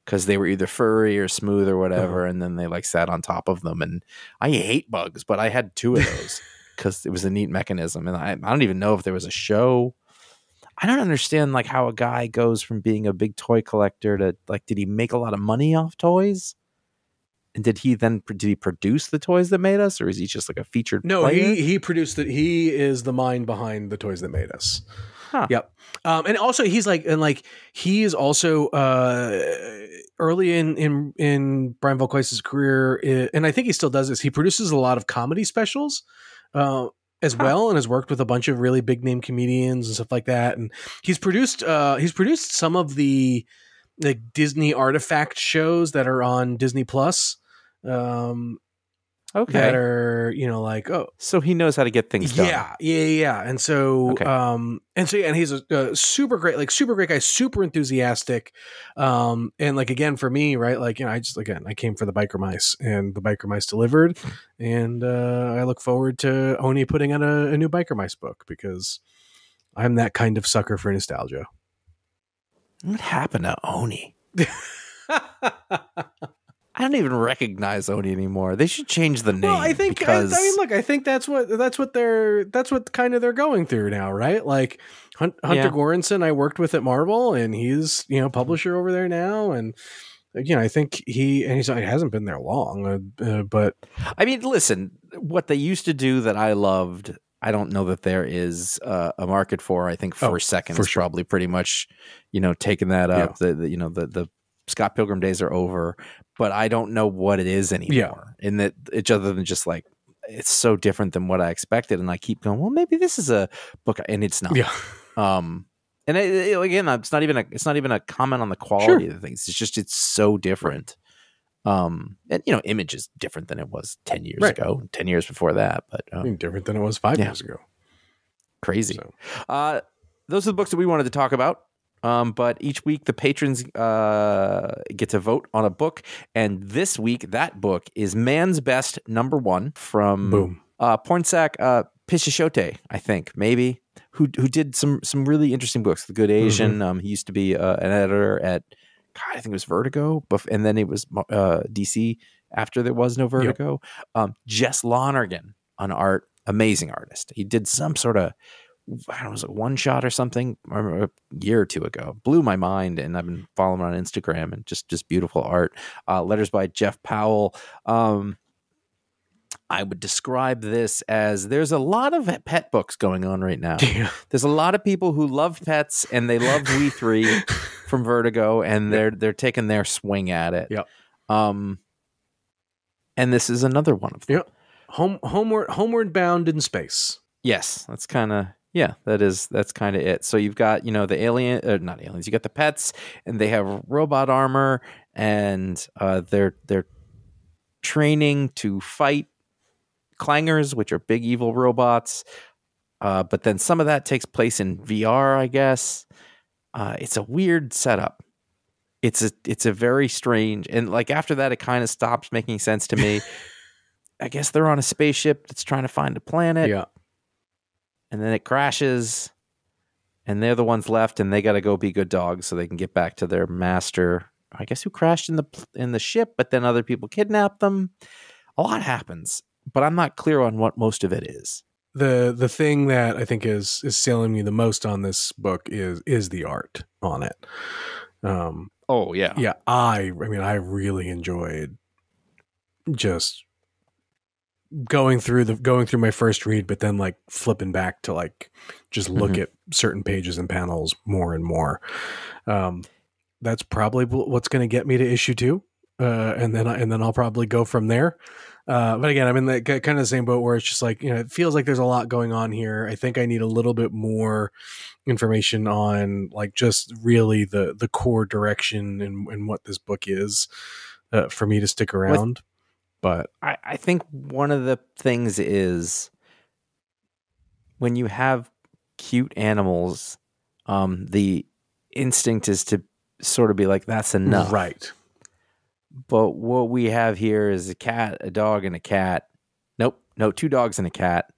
because they were either furry or smooth or whatever, and then they like sat on top of them. And I hate bugs, but I had 2 of those. Because it was a neat mechanism, and I don't even know if there was a show. I don't understand like how a guy goes from being a big toy collector to like, did he make a lot of money off toys? And did he produce the Toys That Made Us, or is he just like a featured? No, player? he produced it. He is the mind behind the Toys That Made Us. Huh. Yep. And also he is also early in Brian Volkweis' career, and I think he still does this. He produces a lot of comedy specials. As well, and has worked with a bunch of really big name comedians and stuff like that. And he's produced some of the like Disney artifact shows that are on Disney Plus. That are so he knows how to get things done. Yeah. And so and he's a super great guy, super enthusiastic. And like again for me, right? Like I came for the Biker Mice, and the Biker Mice delivered, and I look forward to Oni putting out a new Biker Mice book because I'm that kind of sucker for nostalgia. What happened to Oni? I don't even recognize Oni anymore. They should change the name. Well, I think I think that's what they're going through now, right? Like Hunter Goranson, I worked with at Marvel, and he's publisher over there now, and I think he hasn't been there long, but I mean, listen, what they used to do that I loved I don't know that there is a market for. I think First Second is probably pretty much, taking that up. The Scott Pilgrim days are over, but I don't know what it is anymore. In that it's other than just like, it's so different than what I expected. And I keep going, well, maybe this is a book, and it's not. Yeah. And again, it's not even a comment on the quality of the things. It's just, it's so different. And Image is different than it was 10 years ago, 10 years before that, but different than it was 5 years ago. Crazy. So. Those are the books that we wanted to talk about. But each week the patrons get to vote on a book, and this week that book is Man's Best #1 from Pornsak Pishishote, I think, maybe, who did some really interesting books. The Good Asian. He used to be an editor at, I think it was Vertigo, and then it was DC after there was no Vertigo. Jess Lonergan on art, amazing artist. He did some sort of, I don't know, was it one shot or something a year or two ago. Blew my mind, and I've been following him on Instagram, and just beautiful art. Letters by Jeff Powell. I would describe this as, there's a lot of pet books going on right now. Yeah. There's a lot of people who love pets, and they love We Three from Vertigo, and they're taking their swing at it. Yep. And this is another one of them. Yep. Homeward Bound in Space. Yes, that's kind of it. So you've got, the alien, not aliens. You got the pets, and they have robot armor, and they're training to fight clangers, which are big evil robots. But then some of that takes place in VR, I guess. It's a weird setup. It's a very strange, and like after that, it kind of stops making sense to me. I guess they're on a spaceship that's trying to find a planet. Yeah. And then it crashes, and they're the ones left, and they got to go be good dogs so they can get back to their master, I guess, who crashed in the ship, but then other people kidnap them. A lot happens, but I'm not clear on what most of it is. The thing that I think is selling me the most on this book is the art on it. Yeah. I really enjoyed just going through my first read, but then like flipping back to like just look at certain pages and panels more and more. That's probably what's going to get me to issue 2, and then I'll probably go from there. But again, I'm in the kind of the same boat where it's just like, it feels like there's a lot going on here. I think I need a little bit more information on like just really the core direction and what this book is for me to stick around. But I think one of the things is, when you have cute animals, the instinct is to sort of be like, that's enough. Right. But what we have here is a cat, a dog, and a cat. Nope, 2 dogs and a cat.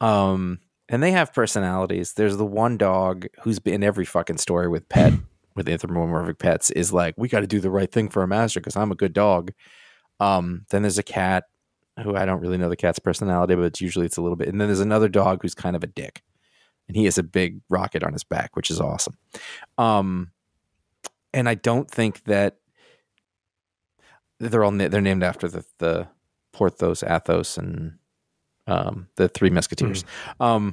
And they have personalities. There's the one dog who's been in every fucking story with anthropomorphic pets, is like, we got to do the right thing for our master because I'm a good dog. Then there's a cat who I don't really know the cat's personality, but it's a little bit. And then there's another dog who's kind of a dick, and he has a big rocket on his back, which is awesome. And I don't think that they're named after the Porthos, Athos, and the 3 Musketeers. No,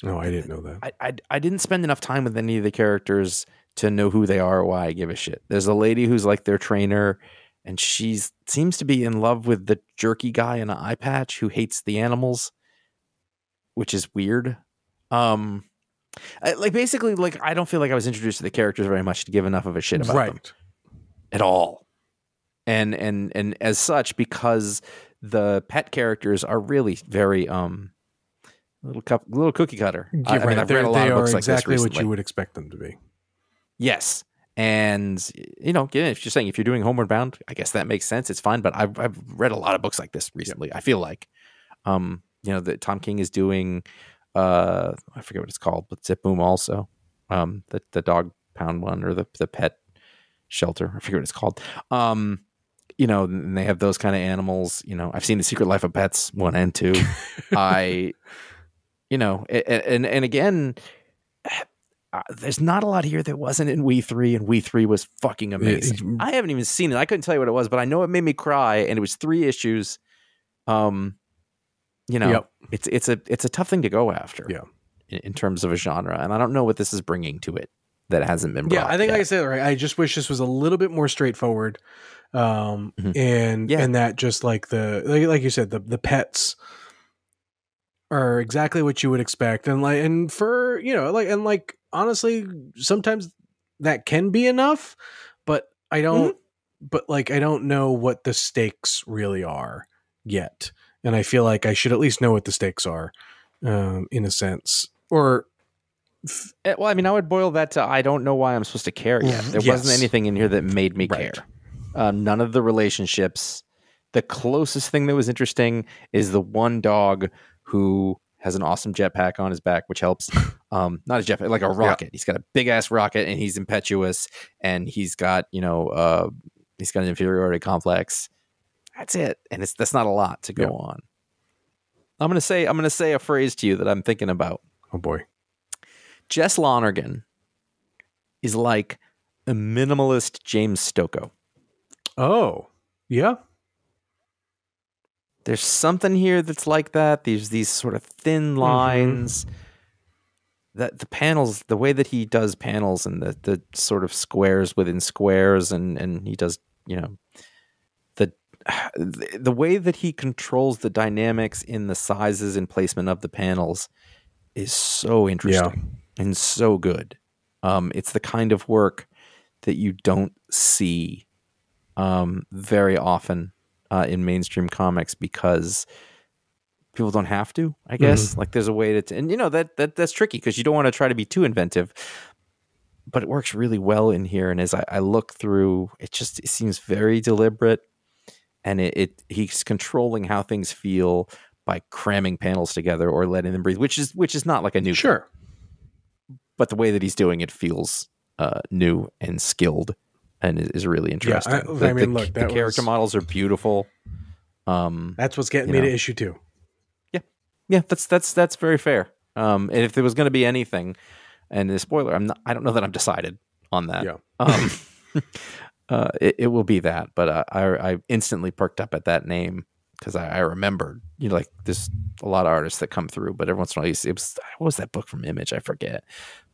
I didn't know that. I didn't spend enough time with any of the characters to know who they are or why I give a shit. There's a lady who's like their trainer, and she seems to be in love with the jerky guy in an eye patch who hates the animals, which is weird. I don't feel like I was introduced to the characters very much to give enough of a shit about them at all. And as such, because the pet characters are really very little cookie cutter. I've read a lot of books like this exactly recently. What you would expect them to be. Yes. And, if you're saying if you're doing Homeward Bound, I guess that makes sense. It's fine. But I've read a lot of books like this recently. I feel like, that Tom King is doing, I forget what it's called, but Zip Boom also, the dog pound one, or the pet shelter. I forget what it's called. And they have those kind of animals. I've seen The Secret Life of Pets 1 and 2. And again, there's not a lot here that wasn't in We 3, and We 3 was fucking amazing. I haven't even seen it. I couldn't tell you what it was, but I know it made me cry, and it was 3 issues. you know, Yep. it's a tough thing to go after. Yeah. In terms of a genre, and I don't know what this is bringing to it that hasn't been brought. Yeah, I think yet. like I said, right. I just wish this was a little bit more straightforward, and that just like like you said, the pets are exactly what you would expect, and for honestly, sometimes that can be enough, but I don't. But like I don't know what the stakes really are yet, and I feel like I should at least know what the stakes are, in a sense, or. Well, I mean, I would boil that to I don't know why I'm supposed to care yet. There wasn't anything in here that made me care. None of the relationships. The closest thing that was interesting is the one dog who has an awesome jetpack on his back, which helps. Not a jetpack, like a rocket. He's got a big ass rocket, and he's impetuous, and he's got he's got an inferiority complex. That's it, and that's not a lot to go on. I'm gonna say a phrase to you that I'm thinking about. Oh boy. Jess Lonergan is like a minimalist James Stokoe. Oh, yeah. There's something here that's like that. There's these sort of thin lines. That the panels, the way that he does panels and the sort of squares within squares, and he does, the way that he controls the dynamics in the sizes and placement of the panels is so interesting. And so good. It's the kind of work that you don't see very often in mainstream comics because people don't have to, I guess. Like there's a way to, and that's tricky because you don't want to try to be too inventive, but it works really well in here. And as I look through, it seems very deliberate, and he's controlling how things feel by cramming panels together or letting them breathe, which is not like a new thing. But the way that he's doing it feels new and skilled, and is really interesting. Yeah, the character models are beautiful. That's what's getting me to issue 2. Yeah, that's very fair. And if there was going to be anything, and a spoiler, I don't know that I'm decided on that. It will be that, but I instantly perked up at that name because I remembered, like there's a lot of artists that come through, but every once in a while, what was that book from Image? I forget.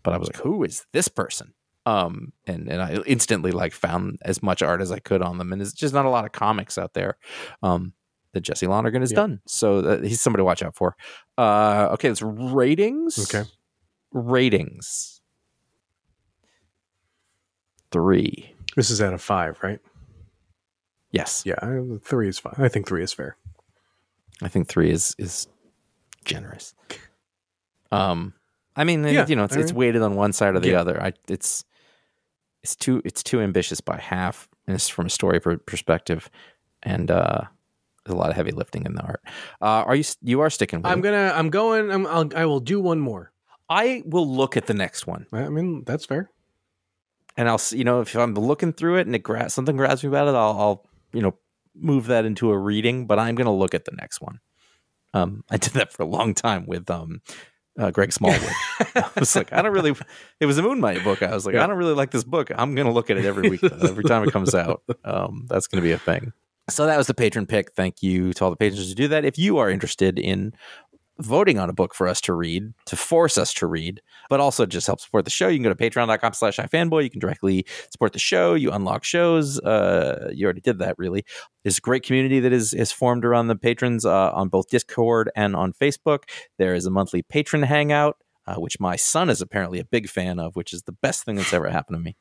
But I was like, who is this person? And I instantly found as much art as I could on them. And there's just not a lot of comics out there that Jesse Lonergan has done. So he's somebody to watch out for. Okay, it's ratings. Okay. Ratings. 3. This is out of 5, right? Yes. Yeah, 3 is fine. I think 3 is fair. I think 3 is generous. I mean, it's weighted on one side or the other. It's too ambitious by half, and it's from a story perspective, and there's a lot of heavy lifting in the art. You are sticking with it? I will do one more. I will look at the next one. I mean, that's fair. And I'll if I'm looking through it and something grabs me about it, I'll move that into a reading. But I'm going to look at the next one. I did that for a long time with Greg Smallwood. I was like, it was a Moon Knight book. I was like, I don't really like this book. I'm going to look at it every week, every time it comes out. That's going to be a thing. So that was the patron pick. Thank you to all the patrons who do that. If you are interested in voting on a book for us to read, to force us to read, but also just help support the show, you can go to patreon.com/iFanboy. You can directly support the show. You unlock shows. You already did that, really. There's a great community that is formed around the patrons on both Discord and on Facebook. There is a monthly patron hangout, which my son is apparently a big fan of, which is the best thing that's ever happened to me.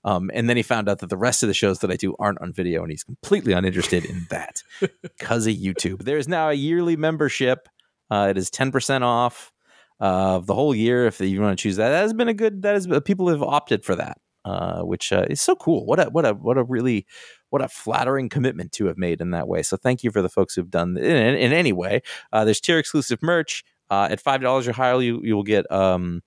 And then he found out that the rest of the shows that I do aren't on video, and he's completely uninterested in that because of YouTube. There is now a yearly membership. It is 10% off of the whole year if you want to choose that. That has been people have opted for that, which is so cool. What a flattering commitment to have made in that way. So thank you for the folks who've done in any way. There's tier exclusive merch. At $5 or higher, you will get a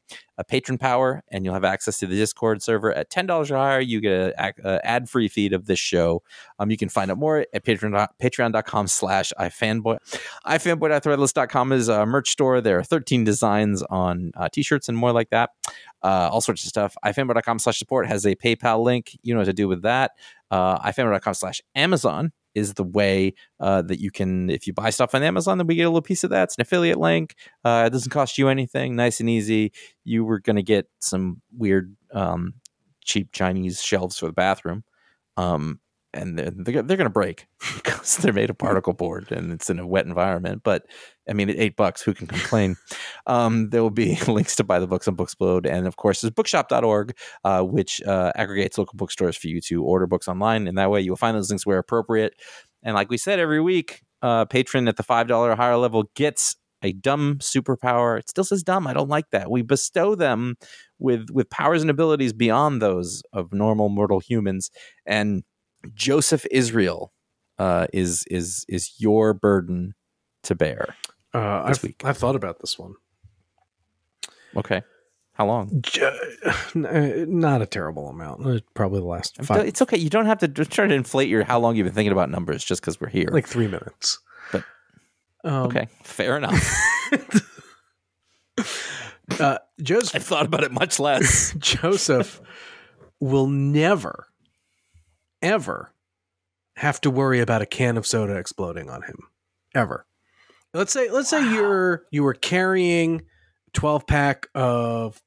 patron power, and you'll have access to the Discord server. At $10 or higher, you get an ad-free feed of this show. You can find out more at patreon.com/iFanboy. iFanboy.threadless.com is a merch store. There are 13 designs on t-shirts and more like that. All sorts of stuff. iFanboy.com/support has a PayPal link. You know what to do with that. iFanboy.com/Amazon is the way that you can, if you buy stuff on Amazon, then we get a little piece of that. It's an affiliate link. It doesn't cost you anything. Nice and easy. You were going to get some weird, cheap Chinese shelves for the bathroom. And they're going to break because they're made of particle board and it's in a wet environment. But I mean, at $8, who can complain? There will be links to buy the books on Booksplode. And of course, there's bookshop.org, which aggregates local bookstores for you to order books online. And that way you'll find those links where appropriate. And like we said, every week, patron at the $5 or higher level gets a dumb superpower. It still says dumb. I don't like that. We bestow them with powers and abilities beyond those of normal mortal humans. And Joseph Israel is your burden to bear this week. I've thought about this one. Okay. How long? Not a terrible amount. Probably the last 5. It's okay. You don't have to try to inflate your how long you've been thinking about numbers just because we're here. Like 3 minutes. But okay, fair enough. Joseph, I've thought about it much less. Joseph will never, ever have to worry about a can of soda exploding on him. Ever. Let's say you were carrying 12-pack of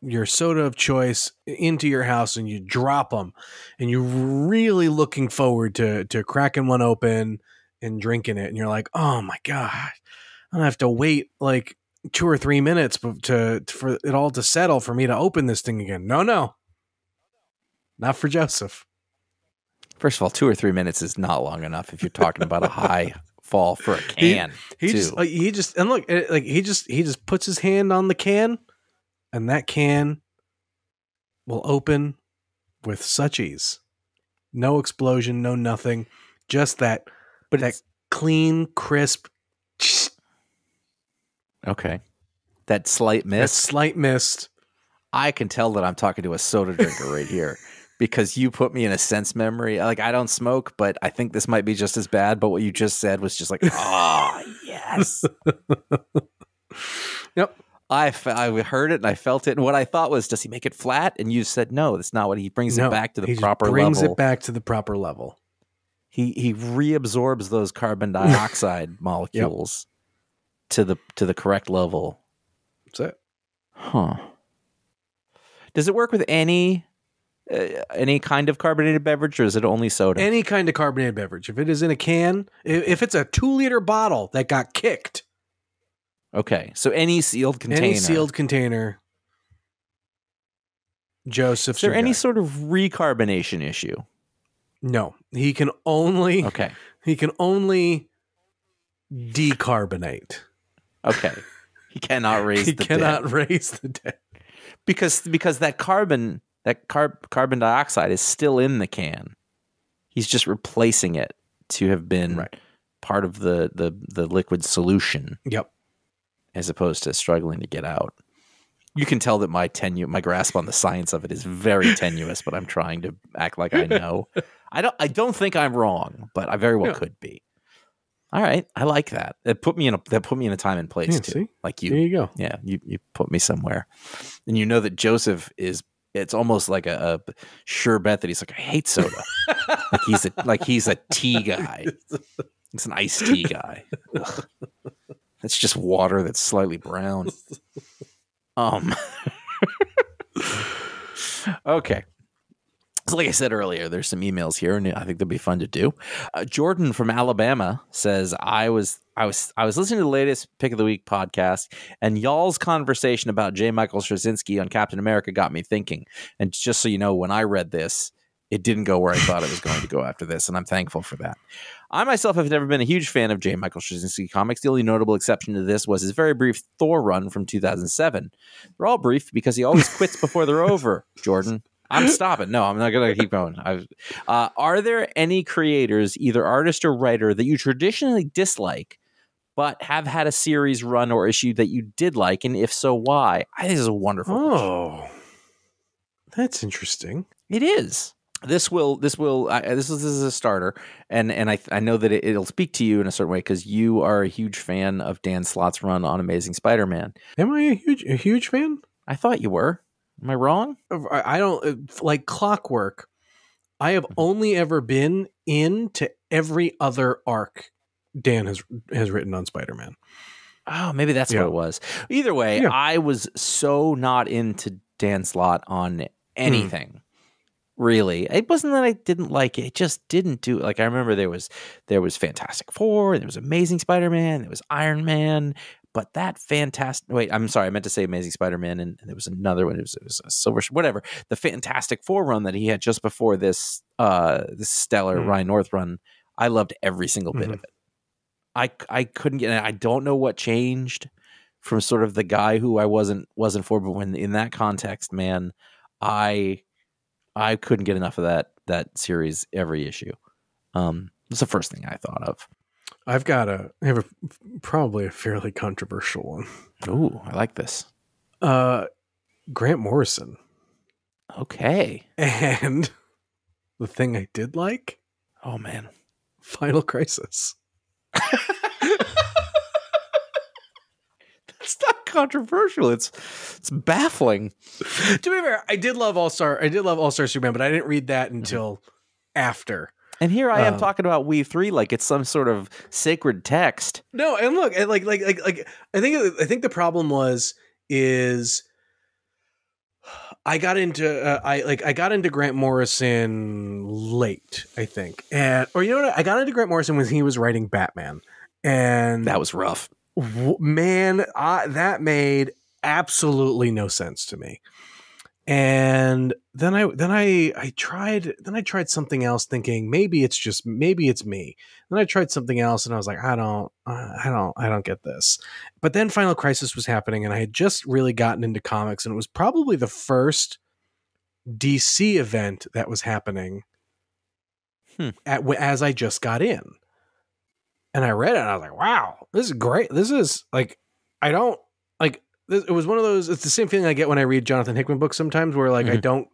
your soda of choice into your house and you drop them and you're really looking forward to cracking one open and drinking it. And you're like, oh my God, I'm gonna have to wait like 2 or 3 minutes for it all to settle for me to open this thing again. No, not for Joseph. First of all, 2 or 3 minutes is not long enough if you're talking about a high fall for a can. He just puts his hand on the can, and that can will open with such ease. No explosion, no nothing, just that. But that clean, crisp. Okay, that slight mist. I can tell that I'm talking to a soda drinker right here. Because you put me in a sense memory. Like, I don't smoke, but I think this might be just as bad. But what you just said was just like, oh, yes. Yep. I heard it and I felt it. And what I thought was, does he make it flat? And you said, no, that's not what he brings it back to the proper level. He brings it back to the proper level. He reabsorbs those carbon dioxide molecules to the correct level. That's it. Huh. Does it work with any kind of carbonated beverage, or is it only soda? Any kind of carbonated beverage. If it is in a can, if it's a 2-liter bottle that got kicked. Okay, so any sealed container. Joseph. Is there any sort of recarbonation issue? No, he can only. Okay. He can only decarbonate. Okay. He cannot raise the dead. He cannot raise the dead. Because that carbon dioxide is still in the can. He's just replacing it to have been part of the liquid solution. Yep. As opposed to struggling to get out. You can tell that my grasp on the science of it is very tenuous, but I'm trying to act like I know. I don't think I'm wrong, but I very well could be. All right, I like that. That put me in a time and place too. See? Like you. There you go. Yeah, you put me somewhere, and you know that Joseph is. It's almost like a sure bet that he's like, I hate soda. he's a tea guy. He's an iced tea guy. Ugh. That's just water that's slightly brown. Okay. So like I said earlier, there's some emails here, and I think they'll be fun to do. Jordan from Alabama says, I was listening to the latest Pick of the Week podcast, and y'all's conversation about J. Michael Straczynski on Captain America got me thinking. And just so you know, when I read this, it didn't go where I thought it was going to go after this, and I'm thankful for that. I myself have never been a huge fan of J. Michael Straczynski comics. The only notable exception to this was his very brief Thor run from 2007. They're all brief because he always quits before they're over, Jordan. I'm stopping. No, I'm not going to keep going. Are there any creators, either artist or writer, that you traditionally dislike, but have had a series run or issue that you did like? And if so, why? I think this is a wonderful question. That's interesting. It is. This is a starter, and I know that it'll speak to you in a certain way because you are a huge fan of Dan Slott's run on Amazing Spider-Man. Am I a huge fan? I thought you were. Am I wrong? I don't like Clockwork. I have only ever been into every other arc Dan has written on Spider-Man. Oh, maybe that's what it was. Either way, I was so not into Dan Slott on anything. Really, it wasn't that I didn't like it; it just didn't do it. Like I remember there was Fantastic Four, there was Amazing Spider-Man, there was Iron Man, but that fantastic. Wait, I'm sorry, I meant to say Amazing Spider-Man, and there was another one. It was a Silver, whatever. The Fantastic Four run that he had just before this stellar Ryan North run. I loved every single bit of it. I couldn't get it. I don't know what changed from sort of the guy who I wasn't for, but when in that context, man, I couldn't get enough of that series every issue. It's the first thing I thought of. I have probably a fairly controversial one. Ooh, I like this. Grant Morrison. Okay. And the thing I did like? Oh man. Final Crisis. It's not controversial. It's baffling. To be fair, I did love All-Star Superman, but I didn't read that until after. And here I am talking about We 3 like it's some sort of sacred text. No, and look, like I think the problem is I got into Grant Morrison late, I think. Or you know what? I got into Grant Morrison when he was writing Batman. And that was rough. Man, that made absolutely no sense to me. And then I tried something else, thinking maybe it's me. Then I tried something else, and I was like, I don't get this. But then Final Crisis was happening, and I had just really gotten into comics, and it was probably the first DC event that was happening as I just got in. And I read it and I was like, wow, this is great. This is like, I don't like this. It was one of those, it's the same feeling I get when I read Jonathan Hickman books sometimes where like, I don't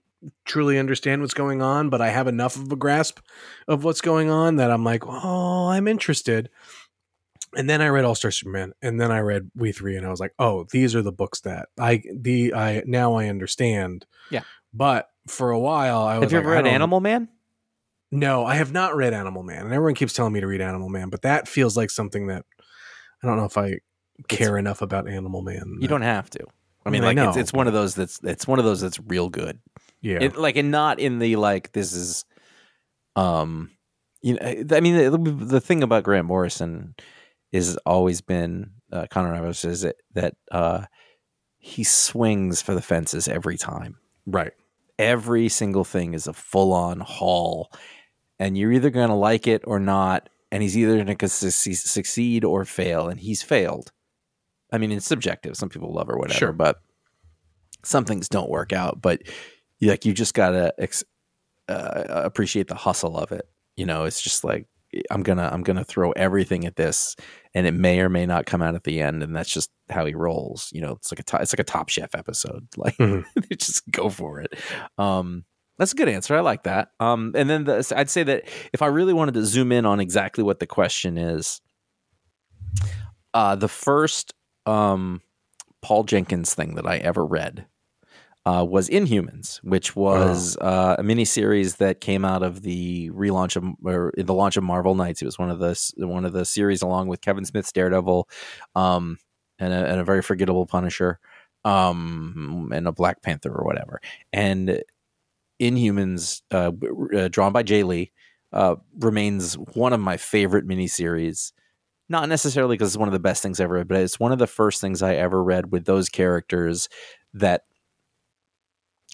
truly understand what's going on, but I have enough of a grasp of what's going on that I'm like, oh, I'm interested. And then I read All-Star Superman, and then I read We 3, and I was like, oh, these are the books that now I understand. Yeah. But for a while I was Have you ever read Animal Man? No, I have not read Animal Man, and everyone keeps telling me to read Animal Man, but that feels like something that I don't know if I care enough about Animal Man. You don't have to. I mean, like it's one of those that's real good. Yeah, and not in the like this is, I mean, the thing about Grant Morrison is always been Conor and I is that he swings for the fences every time. Right. Every single thing is a full on haul. And you're either going to like it or not, and he's either going to succeed or fail, and he's failed. I mean, it's subjective. Some people love or whatever, but some things don't work out. But you just got to appreciate the hustle of it. You know, it's just like I'm gonna throw everything at this, and it may or may not come out at the end, and that's just how he rolls. You know, it's like a Top Chef episode. Like just go for it. That's a good answer. I like that. And then I'd say that if I really wanted to zoom in on exactly what the question is, the first Paul Jenkins thing that I ever read was Inhumans, which was a miniseries that came out of the relaunch of the launch of Marvel Knights. It was one of the series along with Kevin Smith's Daredevil, and a very forgettable Punisher, and a Black Panther or whatever, and Inhumans, drawn by Jay Lee, remains one of my favorite miniseries. Not necessarily because it's one of the best things I ever read, but it's one of the first things I ever read with those characters that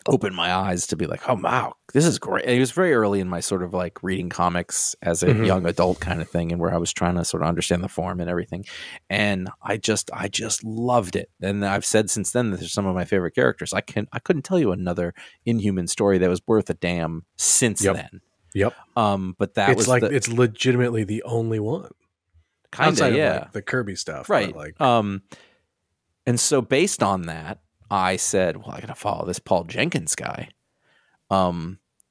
opened my eyes to be like, oh, wow, this is great. And it was very early in my sort of like reading comics as a young adult kind of thing, and where I was trying to sort of understand the form and everything. And I just loved it. And I've said since then that they're some of my favorite characters. I couldn't tell you another Inhuman story that was worth a damn since then. Yep. But that was it's legitimately the only one. Kind of, yeah. Like the Kirby stuff. Right. And so based on that, I said, well, I got to follow this Paul Jenkins guy,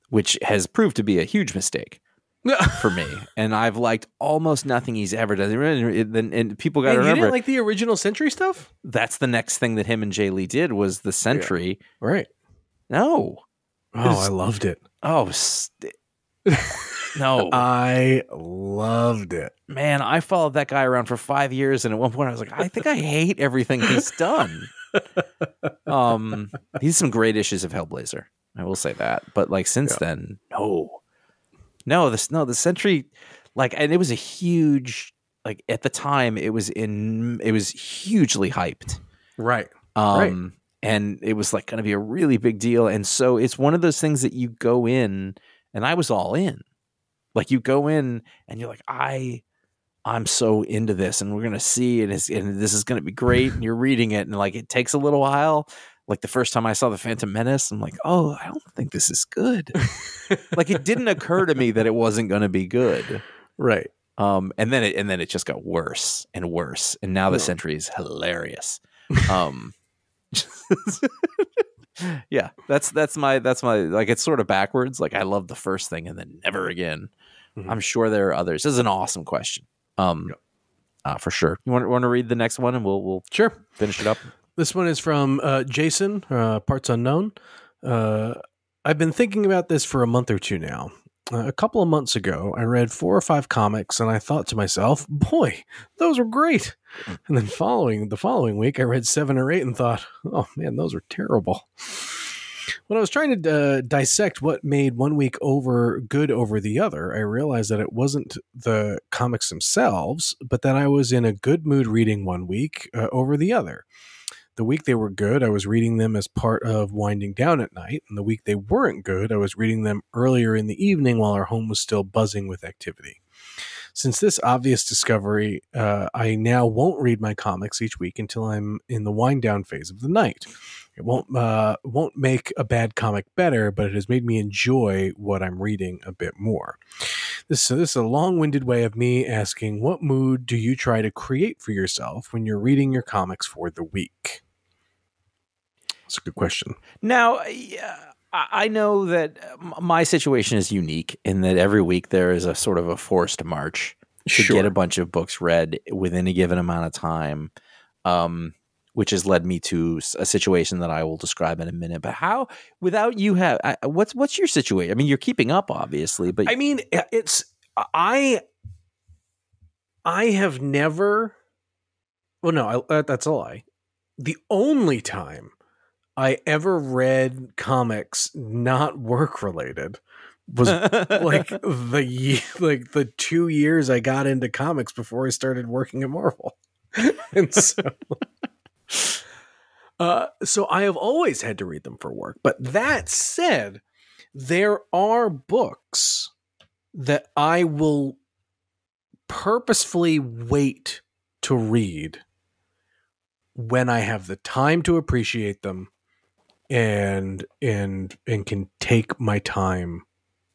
which has proved to be a huge mistake for me. And I've liked almost nothing he's ever done. And people got to remember. You didn't like the original Sentry stuff? That's the next thing that him and Jay Lee did was the Sentry. Yeah. Right. No. Oh, I loved it. Oh, No. I loved it. Man, I followed that guy around for 5 years, and at one point I was like, I think I hate everything he's done. He's some great issues of Hellblazer, I will say that. But like since then, the Sentry, like, and it was a huge, like at the time it was hugely hyped. Right. And it was like going to be a really big deal. And so it's one of those things that you go in, and I was all in. Like you go in and you're like, I'm so into this, and we're going to see it, and this is going to be great. And you're reading it, and like, it takes a little while. Like the first time I saw The Phantom Menace, I'm like, oh, I don't think this is good. Like it didn't occur to me that it wasn't going to be good. Right. And then it just got worse and worse. And now the Sentry is hilarious. Yeah, that's my like, it's sort of backwards. Like I love the first thing and then never again. Mm-hmm. I'm sure there are others. This is an awesome question. For sure. You want to read the next one, and we'll sure finish it up. This one is from Jason, Parts Unknown. I've been thinking about this for a month or two now. A couple of months ago, I read 4 or 5 comics, and I thought to myself, boy, those are great. And then the following week, I read 7 or 8 and thought, oh man, those are terrible. When I was trying to dissect what made one week good over the other, I realized that it wasn't the comics themselves, but that I was in a good mood reading one week over the other. The week they were good, I was reading them as part of winding down at night. And the week they weren't good, I was reading them earlier in the evening while our home was still buzzing with activity. Since this obvious discovery, I now won't read my comics each week until I'm in the wind down phase of the night. It won't make a bad comic better, but it has made me enjoy what I'm reading a bit more. This is a long-winded way of me asking, what mood do you try to create for yourself when you're reading your comics for the week? That's a good question. Now, I know that my situation is unique in that every week there is a sort of a forced march to get a bunch of books read within a given amount of time, which has led me to a situation that I will describe in a minute. But how, without you what's your situation? I mean, you're keeping up, obviously, but I mean, I have never. Well, no, that's a lie. The only time I ever read comics not work related was like the 2 years I got into comics before I started working at Marvel. And so I have always had to read them for work. But that said, there are books that I will purposefully wait to read when I have the time to appreciate them and can take my time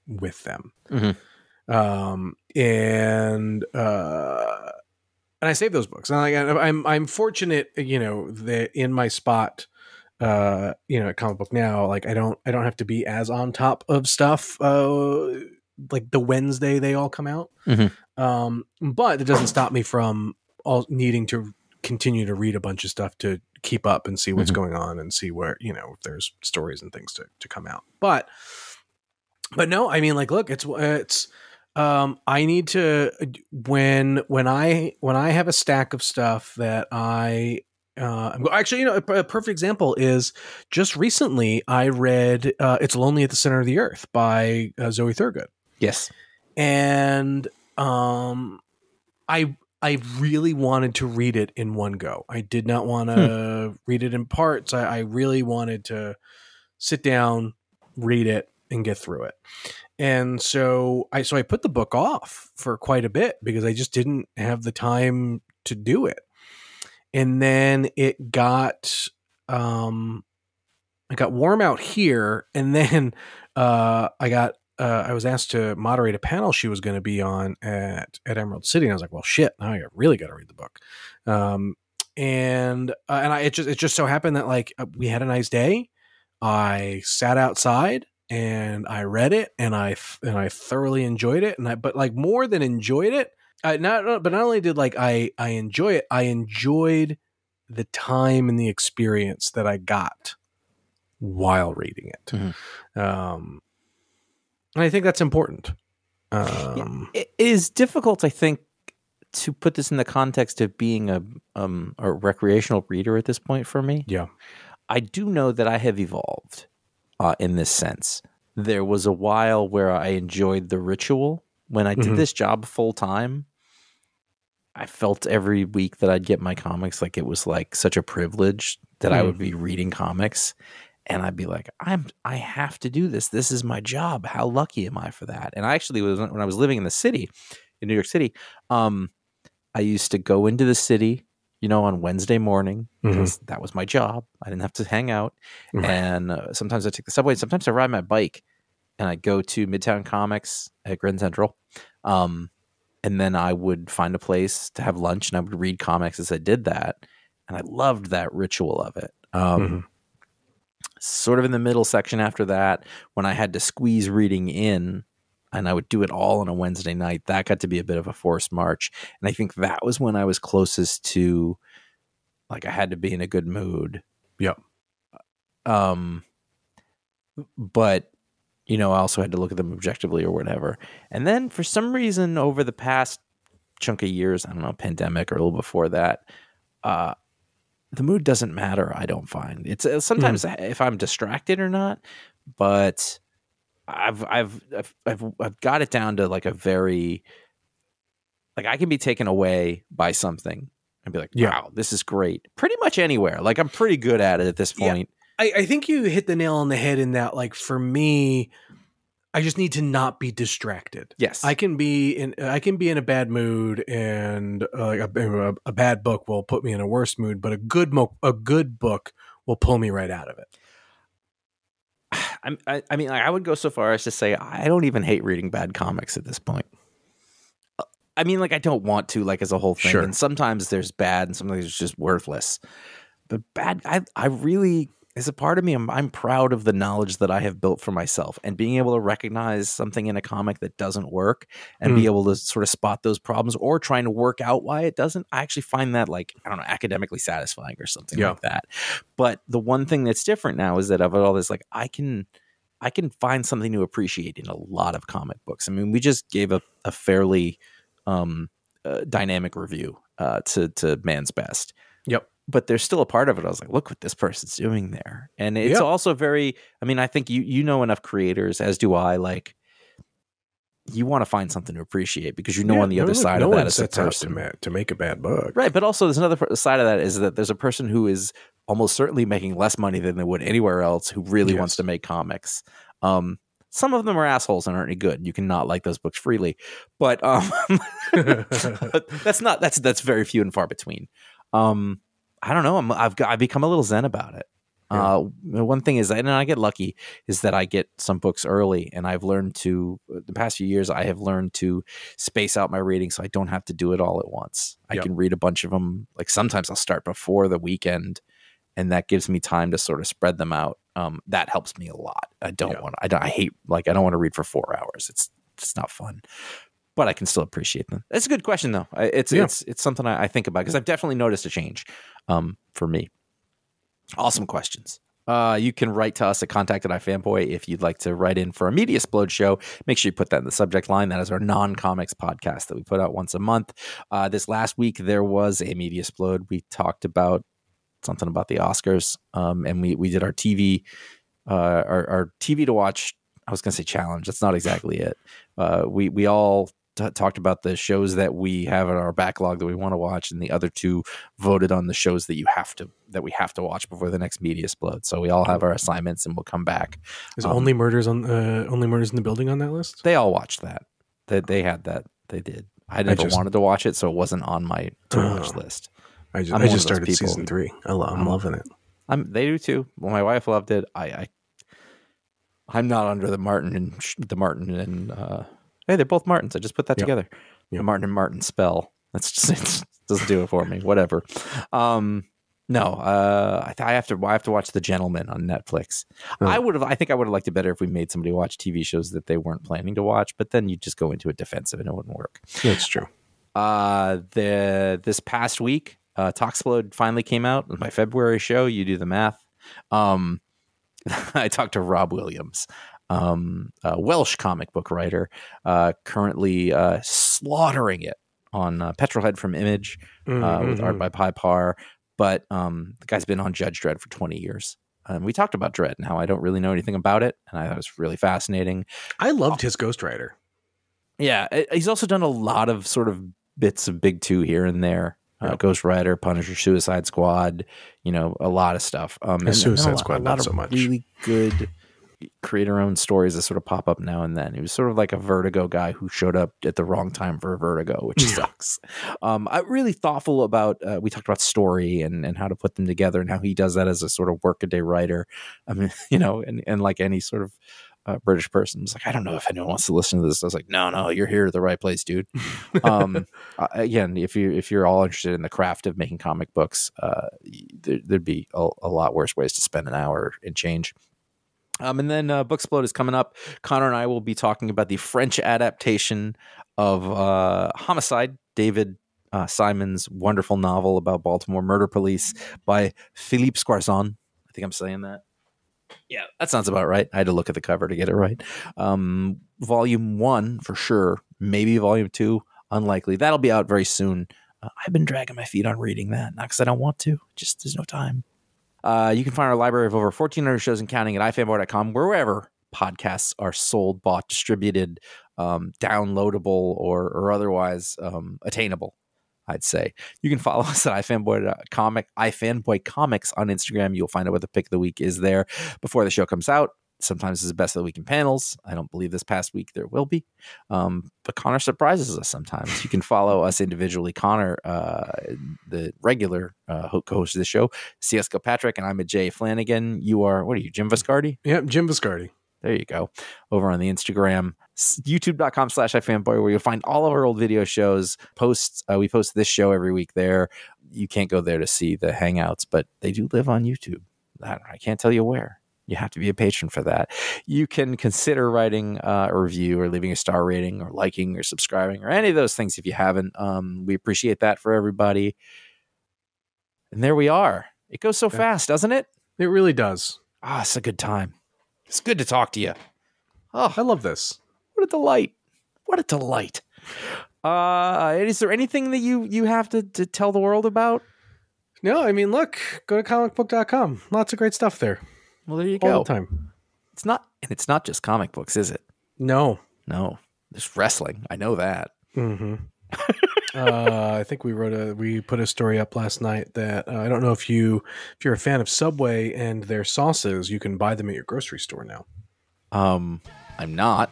with them. Mm-hmm. And I save those books. And I'm fortunate, that in my spot, at Comic Book Now, like I don't have to be as on top of stuff like the Wednesday they all come out. Mm-hmm. But it doesn't stop me from all needing to continue to read a bunch of stuff to keep up and see what's going on and see where, if there's stories and things to come out. But no, I mean, like, look, it's I need to, when I have a stack of stuff that actually, a perfect example is just recently I read It's Lonely at the Center of the Earth by Zoe Thurgood. Yes. And I really wanted to read it in one go. I did not want to read it in parts. I really wanted to sit down, read it, and get through it. And so I put the book off for quite a bit because I just didn't have the time to do it. And then it got warm out here, and then I was asked to moderate a panel she was going to be on at Emerald City, and I was like, "Well, shit! Now I really got to read the book." It just so happened that like we had a nice day. I sat outside and I read it, and I thoroughly enjoyed it. But like more than enjoyed it, not only did like I enjoy it, I enjoyed the time and the experience that I got while reading it. Mm-hmm. And I think that's important. It is difficult, I think, to put this in the context of being a recreational reader at this point for me. Yeah. I do know that I have evolved in this sense. There was a while where I enjoyed the ritual. When I did this job full time, I felt every week that I'd get my comics like it was like such a privilege that I would be reading comics, and I'd be like, I have to do this. This is my job. How lucky am I for that? And I actually was, when I was living in the city, in New York City, I used to go into the city, on Wednesday morning, because that was my job. I didn't have to hang out. And sometimes I take the subway. Sometimes I ride my bike, and I go to Midtown Comics at Grand Central. And then I would find a place to have lunch, and I would read comics as I did that. And I loved that ritual of it. Sort of in the middle section after that, when I had to squeeze reading in, and I would do it all on a Wednesday night, that got to be a bit of a forced march. And I think that was when I was closest to, like, I had to be in a good mood. Yeah. But, I also had to look at them objectively or whatever. And then for some reason over the past chunk of years, I don't know, pandemic or a little before that, the mood doesn't matter, I don't find. It's sometimes if I'm distracted or not, but I've got it down to like a very, like, I can be taken away by something and be like, wow, this is great. Pretty much anywhere. Like, I'm pretty good at it at this point. I think you hit the nail on the head in that, like, for me, I just need to not be distracted. Yes. I can be in a bad mood, and a bad book will put me in a worse mood, but a good book will pull me right out of it. I mean, I would go so far as to say I don't even hate reading bad comics at this point. I mean, like, I don't want to, like, as a whole thing. Sure. And sometimes there's bad and sometimes it's just worthless. But bad, I really, as a part of me, I'm proud of the knowledge that I have built for myself, and being able to recognize something in a comic that doesn't work and be able to sort of spot those problems or trying to work out why it doesn't. I actually find that, like, I don't know, academically satisfying or something like that. But the one thing that's different now is that of all this, like, I can find something to appreciate in a lot of comic books. I mean, we just gave a fairly dynamic review to Man's Best. Yep. But there's still a part of it I was like, look what this person's doing there. And it's also very, I mean, I think you know enough creators, as do I, like, you want to find something to appreciate because on the other side of that is a person to make a bad book. Right. But also there's another side of that is that there's a person who is almost certainly making less money than they would anywhere else who really wants to make comics. Some of them are assholes and aren't any good. You cannot like those books freely, but that's very few and far between. I don't know. I've become a little zen about it. Yeah. One thing is, and I get lucky, is that I get some books early, and I've learned to, the past few years, I have learned to space out my reading so I don't have to do it all at once. I can read a bunch of them. Like, sometimes I'll start before the weekend, and that gives me time to sort of spread them out. That helps me a lot. I don't want to read for 4 hours. It's not fun. But I can still appreciate them. That's a good question, though. It's something I think about because I've definitely noticed a change for me. Awesome questions. You can write to us at contact@iFanboy if you'd like to write in for a Media Explode show. Make sure you put that in the subject line. That is our non-comics podcast that we put out once a month. This last week, there was a Media Explode. We talked about something about the Oscars, and we did our TV, our TV to watch. I was going to say challenge. That's not exactly it. We all talked about the shows that we have in our backlog that we want to watch, and the other two voted on the shows that we have to watch before the next Media Explode. So we all have our assignments, and we'll come back. Is Only Murders in the Building on that list? They all watched that. They had that. They did. I never wanted to watch it, so it wasn't on my to watch list. I just started season 3. I'm loving it. They do too. Well, my wife loved it. I'm not under the Martin and hey, they're both Martins. I just put that together. The Martin and Martin spell. That's just, it doesn't do it for me. Whatever. I have to watch The Gentleman on Netflix. I think I would have liked it better if we made somebody watch TV shows that they weren't planning to watch, but then you just go into it defensive and it wouldn't work. That's true. This past week, Toxplode finally came out. It was my February show. You do the math. I talked to Rob Williams. a Welsh comic book writer, currently slaughtering it on Petrolhead from Image with art by Pi Par. But the guy's been on Judge Dredd for 20 years. We talked about Dredd and how I don't really know anything about it, and I thought it was really fascinating. I loved his Ghost Rider. Yeah, he's also done a lot of sort of bits of Big Two here and there. Ghost Rider, Punisher, Suicide Squad, a lot of stuff. Suicide Squad, not so much. Really good creator-owned stories that sort of pop up now and then. He was sort of like a Vertigo guy who showed up at the wrong time for a Vertigo, which sucks. I'm really thoughtful about, we talked about story and how to put them together and how he does that as a sort of workaday writer. I mean, and like any sort of British person was like, I don't know if anyone wants to listen to this. I was like, no, you're here at the right place, dude. Again, if you're all interested in the craft of making comic books, there'd be a lot worse ways to spend an hour and change. And then Booksplode is coming up. Conor and I will be talking about the French adaptation of Homicide, David Simon's wonderful novel about Baltimore murder police by Philippe Squarzon. I think I'm saying that. Yeah, that sounds about right. I had to look at the cover to get it right. Volume 1 for sure. Maybe Volume 2, unlikely. That'll be out very soon. I've been dragging my feet on reading that. Not because I don't want to. Just there's no time. You can find our library of over 1,400 shows and counting at iFanboy.com, wherever podcasts are sold, bought, distributed, downloadable, or otherwise attainable, I'd say. You can follow us at iFanboy Comics on Instagram. You'll find out what the pick of the week is there before the show comes out. Sometimes it's the best of the week in panels. I don't believe this past week there will be. But Conor surprises us sometimes. You can follow us individually. Conor, the regular co-host of the show, CS Patrick, and I'm a Jay Flanagan. You are, what are you, Jim Viscardi? Yep, Jim Viscardi. There you go. Over on the Instagram, youtube.com/iFanboy, where you'll find all of our old video shows, posts. We post this show every week there. You can't go there to see the hangouts, but they do live on YouTube. I can't tell you where. You have to be a patron for that. You can consider writing a review or leaving a star rating or liking or subscribing or any of those things if you haven't. We appreciate that for everybody. And there we are. It goes so fast, doesn't it? It really does. It's a good time. It's good to talk to you. Oh, I love this. What a delight. What a delight. Is there anything that you have to tell the world about? No, I mean, look, go to comicbook.com. Lots of great stuff there. Well, there you go. All the time. It's not just comic books, is it? No. There's wrestling. I know that. Mm-hmm. I think we put a story up last night that I don't know if you're a fan of Subway and their sauces, you can buy them at your grocery store now. I'm not.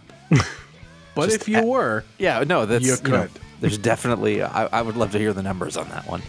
But if you were, yeah, no, that's you could. There's definitely. I would love to hear the numbers on that one.